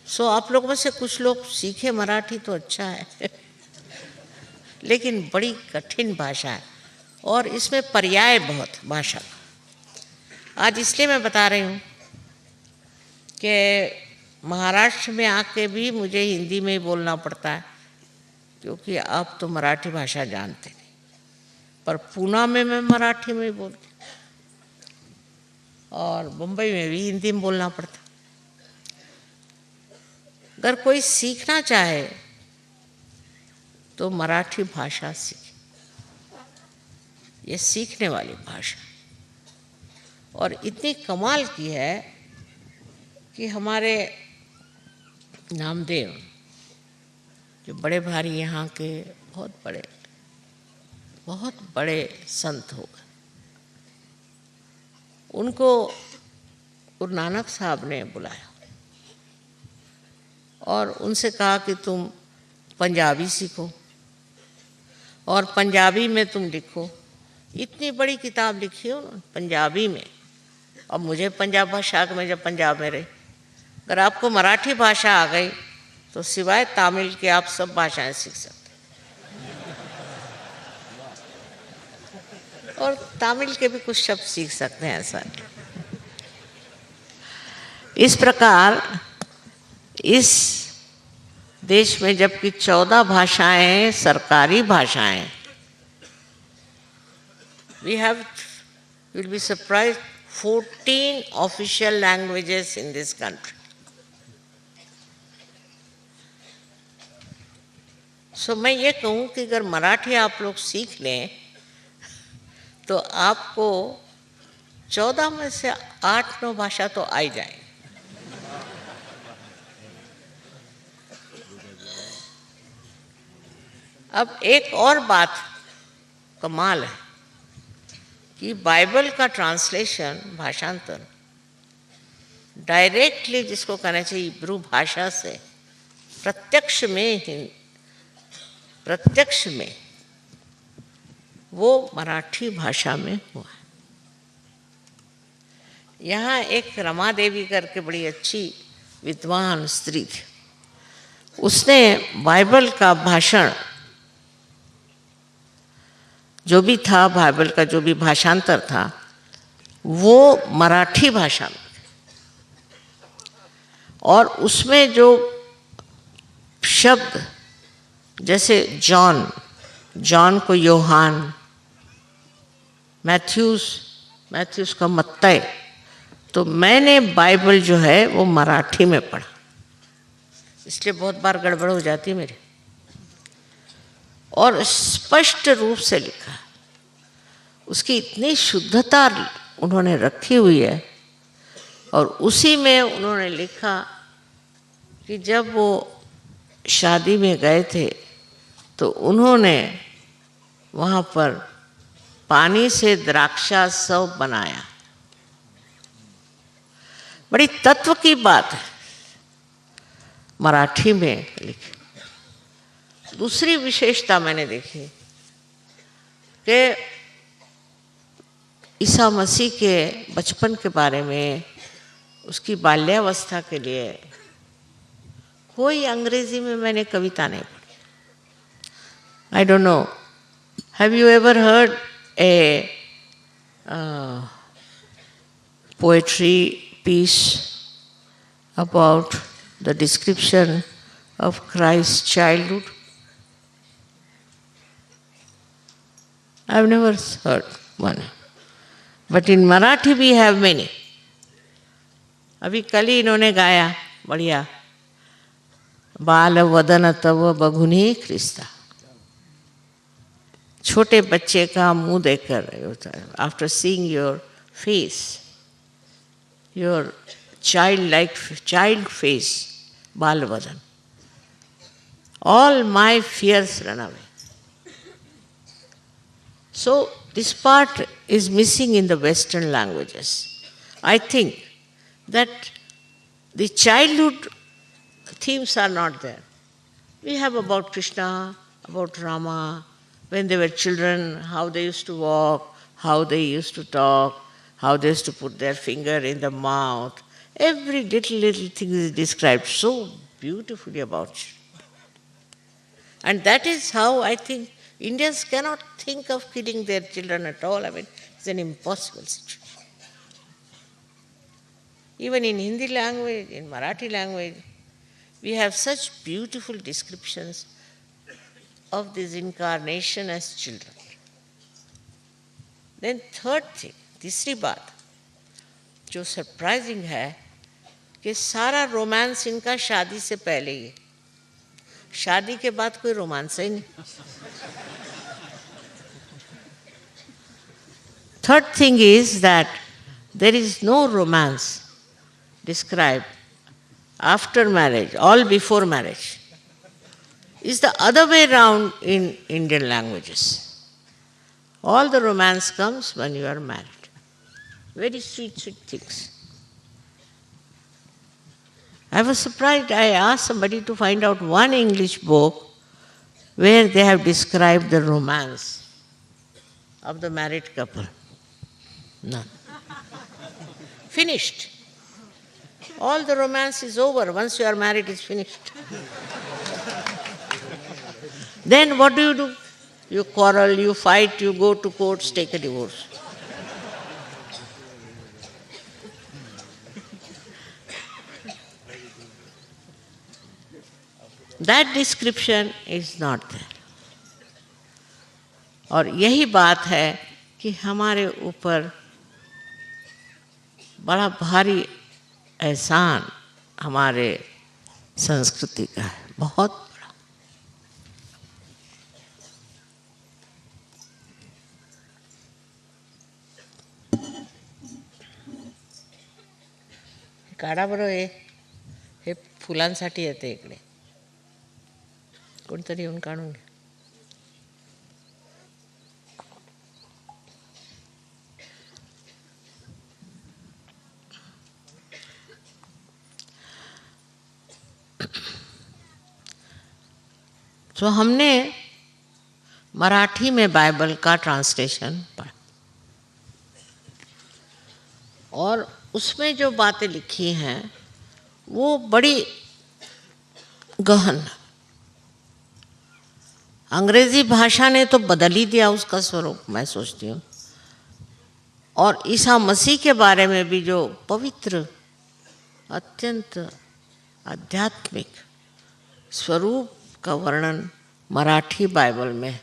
सो आप लोगों में से कुछ लोग सीखे मराठी तो अच्छा है लेकिन बड़ी कठिन भाषा है, और इसमें पर्याय बहुत भाषा का। आज इसलिए मैं बता रही हूँ कि महाराष्ट्र में आके भी मुझे हिंदी में ही बोलना पड़ता है, क्योंकि आप तो मराठी भाषा जानते नहीं। पर पूना में मैं मराठी में ही बोलती, और मुंबई में भी हिंदी में बोलना पड़ता। अगर कोई सीखना चाहे तो मराठी भाषा सीखें। ये सीखने वाली भाषा, और इतनी कमाल की है कि हमारे नामदेव, जो बड़े भारी यहाँ के बहुत बड़े संत हो गए, उनको गुरु नानक साहब ने बुलाया और उनसे कहा कि तुम पंजाबी सीखो और पंजाबी में तुम लिखो। इतनी बड़ी किताब लिखी हो पंजाबी में। अब मुझे पंजाब भाषा में, जब पंजाब में रहे, अगर आपको मराठी भाषा आ गई तो सिवाय तमिल के आप सब भाषाएं सीख सकते और तमिल के भी कुछ शब्द सीख सकते हैं, ऐसा नहीं। इस प्रकार इस देश में जबकि 14 भाषाएं सरकारी भाषाएं, you will be surprised, 14 official languages in this country. So मैं ये कहूँ कि अगर मराठी आप लोग सीख लें तो आपको 14 में से 8-9 भाषा तो आ ही जाएंगी। अब एक और बात कमाल है कि बाइबल का ट्रांसलेशन, भाषांतर, डायरेक्टली जिसको कहना चाहिए इब्रू भाषा से प्रत्यक्ष में वो मराठी भाषा में हुआ है। यहाँ एक रमा देवी करके बड़ी अच्छी विद्वान स्त्री थी, उसने बाइबल का भाषण जो भी था, बाइबल का जो भी भाषांतर था, वो मराठी भाषा में, और उसमें जो शब्द, जैसे जॉन को योहान, मैथ्यूस का मत्तई, तो मैंने बाइबल जो है वो मराठी में पढ़ा, इसलिए बहुत बार गड़बड़ हो जाती है मेरी, और स्पष्ट रूप से लिखा। उसकी इतनी शुद्धता उन्होंने रखी हुई है, और उसी में उन्होंने लिखा कि जब वो शादी में गए थे तो उन्होंने वहाँ पर पानी से द्राक्षासव बनाया। बड़ी तत्व की बात है, मराठी में लिखी। दूसरी विशेषता मैंने देखी कि ईसा मसीह के बचपन के बारे में, उसकी बाल्यावस्था के लिए कोई अंग्रेजी में मैंने कविता नहीं पढ़ी। I don't know, have you ever heard a poetry piece about the description of Christ's childhood? I've never heard one. But in Marathi we have many. अभी कल ही इन्होंने गाया बढ़िया, बाल वदन तव बघुनी ख्रिस्ता। छोटे बच्चे का मुंह देखकर, after seeing your face, your child face, बाल वदन, all my fears run away. So this part is missing in the Western languages. I think that the childhood themes are not there. We have about Krishna, about Rama, when they were children, how they used to walk, how they used to talk, how they used to put their finger in the mouth. Every little thing is described so beautifully about it. And that is how I think Indians cannot think of killing their children at all. I mean, it's an impossible situation. Even in Hindi language, in Marathi language, we have such beautiful descriptions of this incarnation as children. Then third thing, तीसरी बात जो surprising है कि सारा romance इनका शादी से पहले ही है। शादी के बाद कोई रोमांस ही नहीं। Third thing is that there is no romance described after marriage, all before marriage. It's the other way around in Indian languages. All the romance comes when you are married. Very sweet, sweet things. I was surprised. I asked somebody to find out one English book where they have described the romance of the married couple. None. Finished. All the romance is over. Once you are married, it's finished. Then what do? You quarrel, you fight, you go to courts, take a divorce. That description is not there. और यही बात है कि हमारे ऊपर बड़ा भारी एहसान हमारे संस्कृति का है, बहुत बड़ा। काढा बरं हे फुलांसाठी येते इकडे, कोणतरी येऊन काढून घे. तो हमने मराठी में बाइबल का ट्रांसलेशन पढ़ा और उसमें जो बातें लिखी हैं वो बड़ी गहन। अंग्रेजी भाषा ने तो बदल ही दिया उसका स्वरूप, मैं सोचती हूँ। और ईसा मसीह के बारे में भी जो पवित्र, अत्यंत आध्यात्मिक स्वरूप का वर्णन मराठी बाइबल में है,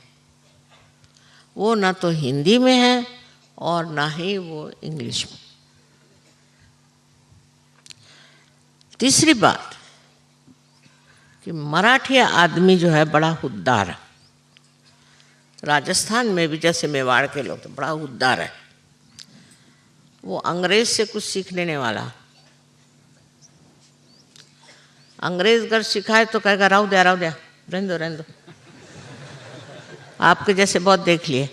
वो ना तो हिंदी में है और ना ही वो इंग्लिश में। तीसरी बात कि मराठी आदमी जो है बड़ा हुद्दार है। राजस्थान में भी जैसे मेवाड़ के लोग तो बड़ा हुद्दार है, वो अंग्रेज से कुछ सीख लेने वाला। अंग्रेज अगर सिखाए तो कहेगा राव दे रहने दो, आपके जैसे बहुत देख लिए।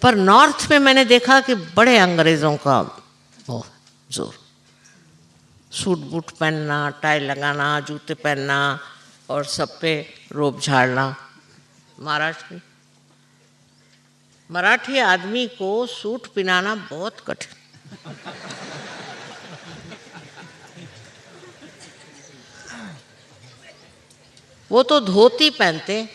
पर नॉर्थ में मैंने देखा कि बड़े अंग्रेजों का जोर, सूट बूट पहनना, टाई लगाना, जूते पहनना और सब पे रोब झाड़ना। महाराष्ट्र में मराठी आदमी को सूट पहनाना बहुत कठिन। वो तो धोती पहनते,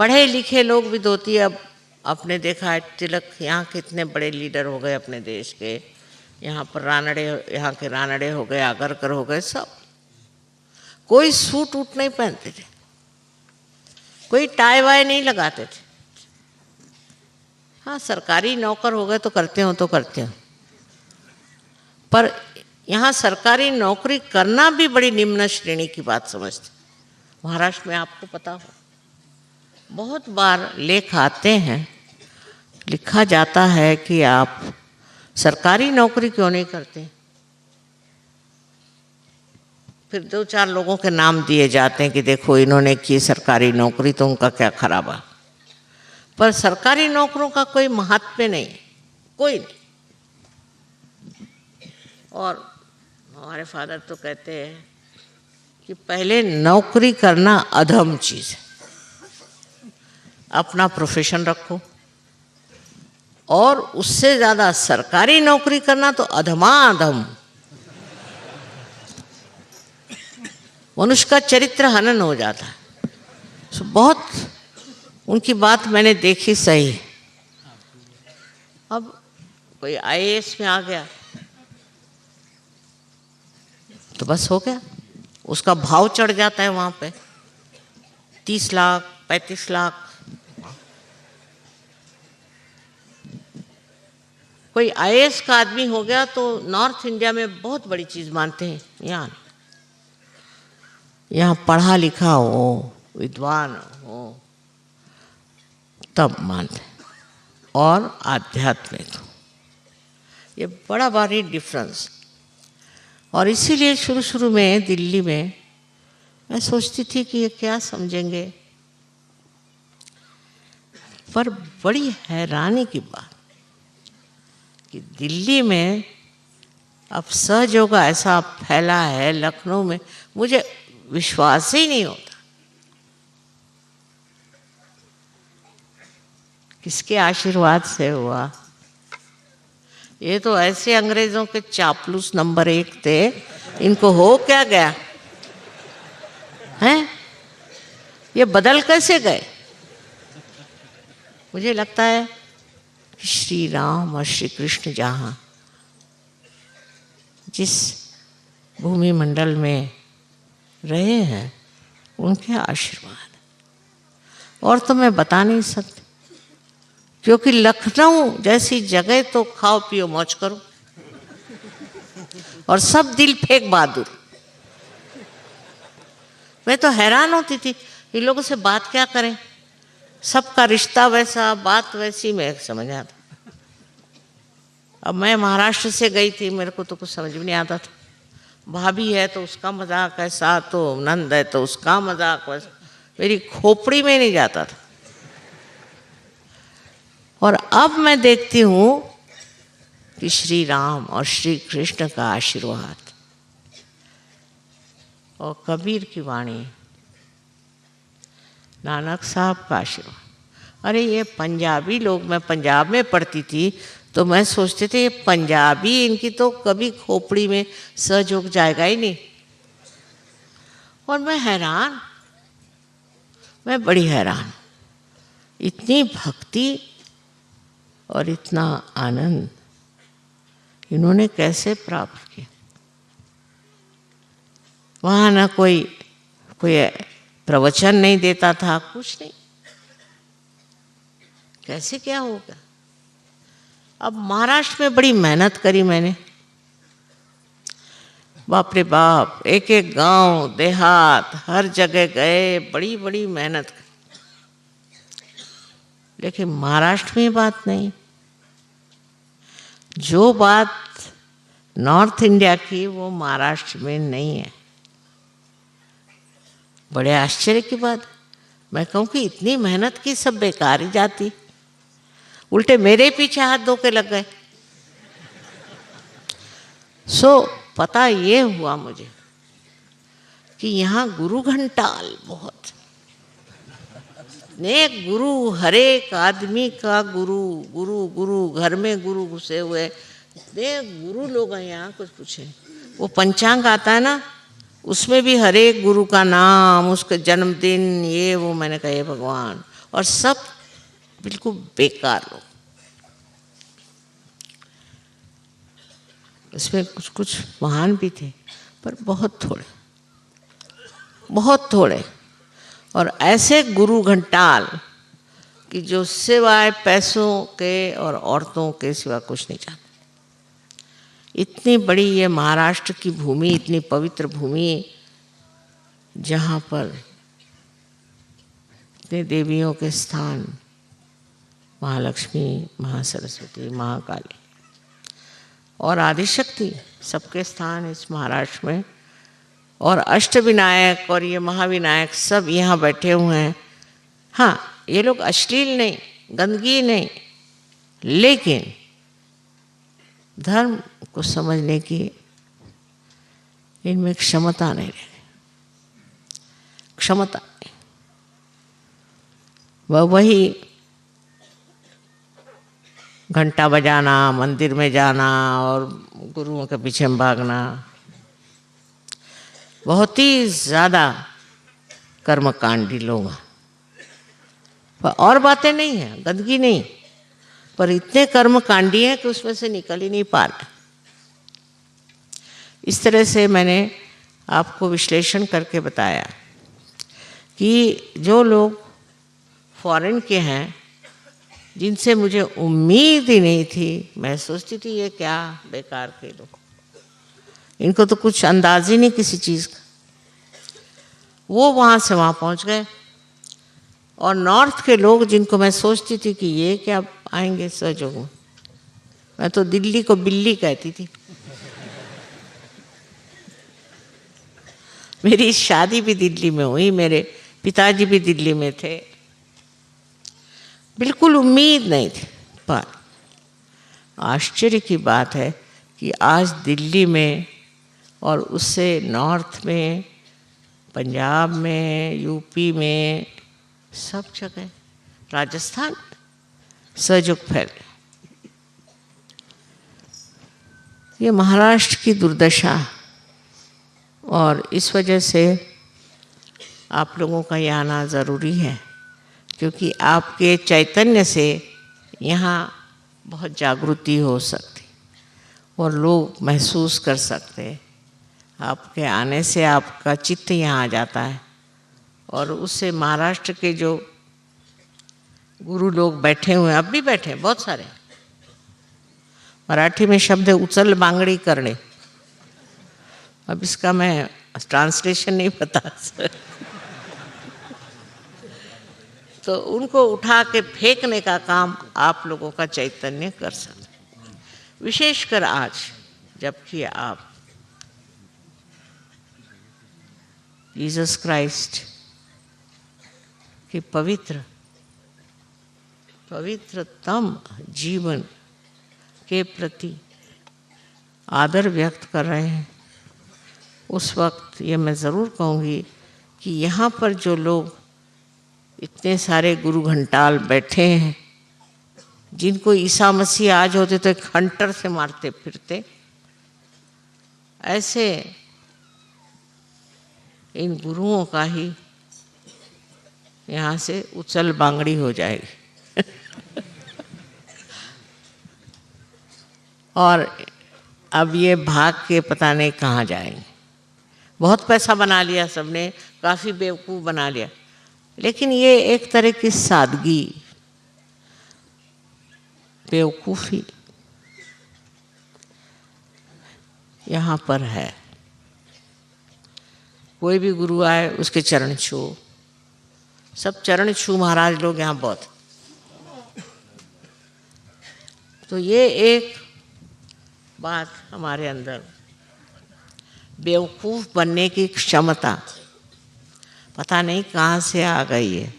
पढ़े लिखे लोग भी धोती। अब आपने देखा है तिलक यहाँ कितने बड़े लीडर हो गए अपने देश के, यहाँ पर रानड़े, यहाँ के रानड़े हो गए, आगरकर हो गए, सब कोई सूट वूट नहीं पहनते थे, कोई टाई वाई नहीं लगाते थे। हाँ, सरकारी नौकर हो गए तो करते हो, पर यहाँ सरकारी नौकरी करना भी बड़ी निम्न श्रेणी की बात समझते। महाराष्ट्र में आपको पता हो, बहुत बार लेख आते हैं, लिखा जाता है कि आप सरकारी नौकरी क्यों नहीं करते। फिर 2-4 लोगों के नाम दिए जाते हैं कि देखो इन्होंने की सरकारी नौकरी तो उनका क्या खराबा। पर सरकारी नौकरों का कोई महत्व नहीं, कोई नहीं। और हमारे फादर तो कहते हैं कि पहले नौकरी करना अधम चीज़ है, अपना प्रोफेशन रखो, और उससे ज़्यादा सरकारी नौकरी करना तो अधमाअधम। मनुष्य का चरित्र हनन हो जाता है। तो बहुत उनकी बात मैंने देखी सही। अब कोई आईएएस में आ गया तो बस हो गया, उसका भाव चढ़ जाता है वहाँ पे 30 लाख 35 लाख। कोई आईएएस का आदमी हो गया तो नॉर्थ इंडिया में बहुत बड़ी चीज़ मानते हैं। यहाँ पढ़ा लिखा हो, विद्वान हो, तब मानते हैं। और आध्यात्मिक हो, ये बड़ा भारी डिफरेंस। और इसीलिए शुरू शुरू में दिल्ली में मैं सोचती थी कि ये क्या समझेंगे, पर बड़ी हैरानी की बात कि दिल्ली में अब सहयोग ऐसा फैला है, लखनऊ में मुझे विश्वास ही नहीं होता। किसके आशीर्वाद से हुआ? ये तो ऐसे अंग्रेजों के चापलूस नंबर 1 थे, इनको हो क्या गया हैं? ये बदल कैसे गए? मुझे लगता है कि श्री राम और श्री कृष्ण जहाँ जिस भूमि मंडल में रहे हैं, उनके आशीर्वाद, और तो मैं बता नहीं सकती। क्योंकि लखनऊ जैसी जगह तो खाओ पियो मौज करो, और सब दिल फेंक बहादुर। मैं तो हैरान होती थी, इन लोगों से बात क्या करें, सबका रिश्ता वैसा, बात वैसी, मैं समझ आता। अब मैं महाराष्ट्र से गई थी, मेरे को तो कुछ समझ भी नहीं आता था। भाभी है तो उसका मजाक ऐसा, तो नंद है तो उसका मजाक वैसा, मेरी खोपड़ी में नहीं जाता था। और अब मैं देखती हूँ कि श्री राम और श्री कृष्ण का आशीर्वाद और कबीर की वाणी, नानक साहब का आशीर्वाद। अरे ये पंजाबी लोग, मैं पंजाब में पढ़ती थी तो मैं सोचते थे ये पंजाबी, इनकी तो कभी खोपड़ी में सहयोग जाएगा ही नहीं। और मैं हैरान, मैं बड़ी हैरान, इतनी भक्ति और इतना आनंद इन्होंने कैसे प्राप्त किया। वहाँ ना कोई प्रवचन नहीं देता था, कुछ नहीं, कैसे क्या होगा। अब महाराष्ट्र में बड़ी मेहनत करी मैंने, बाप रे बाप, एक एक गांव देहात हर जगह गए, बड़ी बड़ी मेहनत करी। लेकिन महाराष्ट्र में बात नहीं, जो बात नॉर्थ इंडिया की वो महाराष्ट्र में नहीं है। बड़े आश्चर्य की बात, मैं कहूँ कि इतनी मेहनत की सब बेकार ही जाती, उल्टे मेरे पीछे हाथ धो के लग गए। पता ये हुआ मुझे कि यहाँ गुरु घंटाल बहुत, ने गुरु, हर एक आदमी का गुरु, गुरु गुरु, घर में गुरु घुसे हुए, इतने गुरु लोग हैं यहाँ, कुछ पूछे। वो पंचांग आता है ना, उसमें भी हर एक गुरु का नाम, उसके जन्मदिन, ये वो। मैंने कहा ये भगवान, और सब बिल्कुल बेकार लोग। इसमें कुछ कुछ महान भी थे, पर बहुत थोड़े, बहुत थोड़े। और ऐसे गुरु घंटाल कि जो सिवाय पैसों के और औरतों के सिवा कुछ नहीं जानते। इतनी बड़ी ये महाराष्ट्र की भूमि, इतनी पवित्र भूमि, जहाँ पर इतने देवियों के स्थान, महालक्ष्मी, महासरस्वती, महाकाली और आदिशक्ति, सबके स्थान इस महाराष्ट्र में। और अष्टविनायक और ये महाविनायक सब यहाँ बैठे हुए हैं। हाँ, ये लोग अश्लील नहीं, गंदगी नहीं, लेकिन धर्म को समझने की इनमें क्षमता नहीं रही, क्षमता नहीं। वही घंटा बजाना, मंदिर में जाना और गुरुओं के पीछे भागना, बहुत ही ज़्यादा कर्मकांडी लोग। और बातें नहीं हैं, गंदगी नहीं, पर इतने कर्मकांडी हैं कि उसमें से निकल ही नहीं पा रहे। इस तरह से मैंने आपको विश्लेषण करके बताया कि जो लोग फॉरेन के हैं, जिनसे मुझे उम्मीद ही नहीं थी। मैं सोचती थी ये क्या बेकार के लोग, इनको तो कुछ अंदाज ही नहीं किसी चीज़ का। वो वहाँ से वहाँ पहुँच गए। और नॉर्थ के लोग जिनको मैं सोचती थी कि ये क्या आएंगे सहयोग में, मैं तो दिल्ली को बिल्ली कहती थी। मेरी शादी भी दिल्ली में हुई, मेरे पिताजी भी दिल्ली में थे। बिल्कुल उम्मीद नहीं थी। पर आश्चर्य की बात है कि आज दिल्ली में और उससे नॉर्थ में, पंजाब में, यूपी में, सब जगह, राजस्थान सहयोग फैल। ये महाराष्ट्र की दुर्दशा, और इस वजह से आप लोगों का यहाँ आना ज़रूरी है, क्योंकि आपके चैतन्य से यहाँ बहुत जागृति हो सकती और लोग महसूस कर सकते हैं। आपके आने से आपका चित्त यहाँ आ जाता है। और उससे महाराष्ट्र के जो गुरु लोग बैठे हुए हैं, अब भी बैठे हैं बहुत सारे, मराठी में शब्द है उचल बांगड़ी करने। अब इसका मैं ट्रांसलेशन नहीं पता तो उनको उठा के फेंकने का काम आप लोगों का चैतन्य कर सकते, विशेषकर आज जबकि आप जीसस क्राइस्ट के पवित्रतम जीवन के प्रति आदर व्यक्त कर रहे हैं। उस वक्त ये मैं ज़रूर कहूँगी कि यहाँ पर जो लोग इतने सारे गुरु घंटाल बैठे हैं, जिनको ईसा मसीह आज होते तो एक हंटर से मारते फिरते, ऐसे इन गुरुओं का ही यहाँ से उचल बांगड़ी हो जाएगी और अब ये भाग के पता नहीं कहाँ जाएंगे। बहुत पैसा बना लिया सबने, काफ़ी बेवकूफ़ बना लिया, लेकिन ये एक तरह की सादगी, बेवकूफ़ी यहाँ पर है। कोई भी गुरु आए उसके चरण छू, सब चरण छू महाराज लोग यहाँ बहुत। तो ये एक बात हमारे अंदर बेवकूफ़ बनने की क्षमता पता नहीं कहाँ से आ गई है।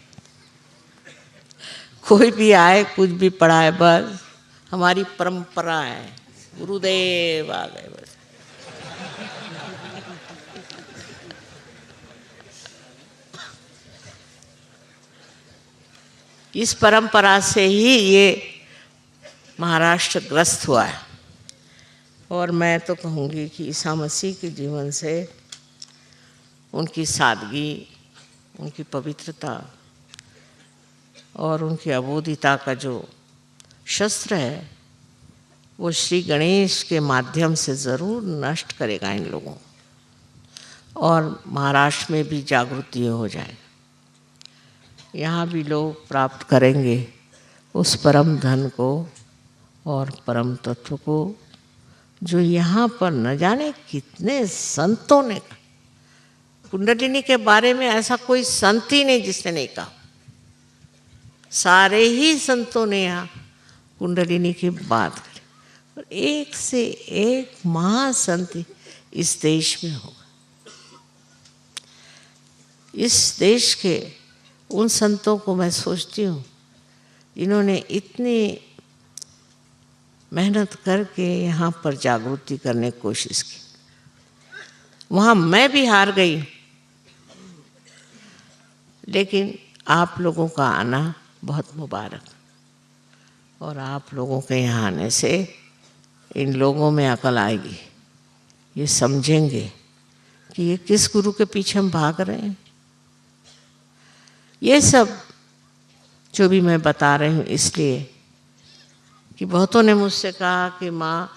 कोई भी आए कुछ भी पढ़ाए, बस हमारी परंपरा है, गुरुदेव आ गए बस। इस परंपरा से ही ये महाराष्ट्र ग्रस्त हुआ है। और मैं तो कहूँगी कि ईसा मसीह के जीवन से उनकी सादगी, उनकी पवित्रता और उनकी अबोधिता का जो शस्त्र है, वो श्री गणेश के माध्यम से ज़रूर नष्ट करेगा इन लोगों को, और महाराष्ट्र में भी जागृति हो जाए। यहाँ भी लोग प्राप्त करेंगे उस परम धन को और परम तत्व को, जो यहाँ पर न जाने कितने संतों ने कहा। कुंडलिनी के बारे में ऐसा कोई संत ही नहीं जिसने नहीं कहा। सारे ही संतों ने यहाँ कुंडलिनी की बात करी, और एक से एक महासंत इस देश में होगा। इस देश के उन संतों को मैं सोचती हूँ जिन्होंने इतनी मेहनत करके यहाँ पर जागृति करने की कोशिश की। वहाँ मैं भी हार गई, लेकिन आप लोगों का आना बहुत मुबारक, और आप लोगों के यहाँ आने से इन लोगों में अकल आएगी, ये समझेंगे कि ये किस गुरु के पीछे हम भाग रहे हैं। ये सब जो भी मैं बता रही हूँ इसलिए कि बहुतों ने मुझसे कहा कि माँ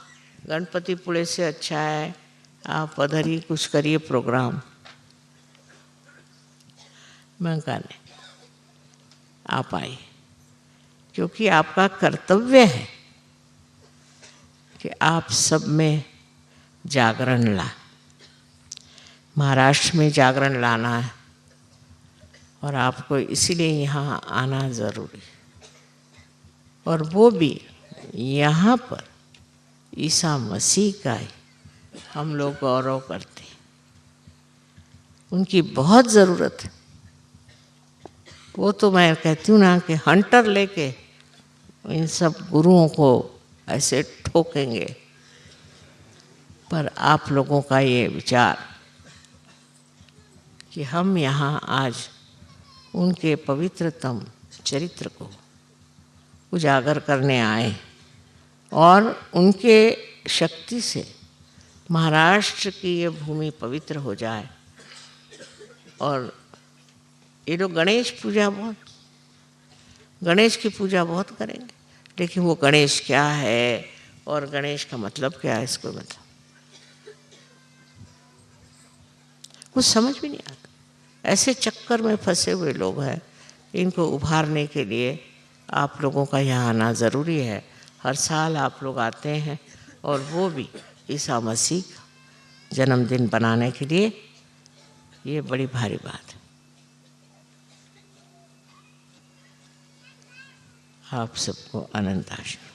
गणपतिपुळे से अच्छा है आप उधर ही कुछ करिए प्रोग्राम। मैं कहा नहीं, आप आइए, क्योंकि आपका कर्तव्य है कि आप सब में जागरण ला। महाराष्ट्र में जागरण लाना है और आपको इसीलिए यहाँ आना ज़रूरी है। और वो भी यहाँ पर ईसा मसीह का ही हम लोग गौरव करते हैं। उनकी बहुत ज़रूरत है। वो तो मैं कहती हूँ ना कि हंटर लेके इन सब गुरुओं को ऐसे ठोकेंगे, पर आप लोगों का ये विचार कि हम यहाँ आज उनके पवित्रतम चरित्र को उजागर करने आए और उनके शक्ति से महाराष्ट्र की ये भूमि पवित्र हो जाए। और ये लोग गणेश की पूजा बहुत करेंगे, लेकिन वो गणेश क्या है और गणेश का मतलब क्या है, इसको मतलब कुछ समझ भी नहीं आता। ऐसे चक्कर में फंसे हुए लोग हैं। इनको उभारने के लिए आप लोगों का यहाँ आना ज़रूरी है। हर साल आप लोग आते हैं और वो भी ईसा मसीह का जन्मदिन बनाने के लिए। ये बड़ी भारी बात है। आप सबको अनंत आशीर्वाद।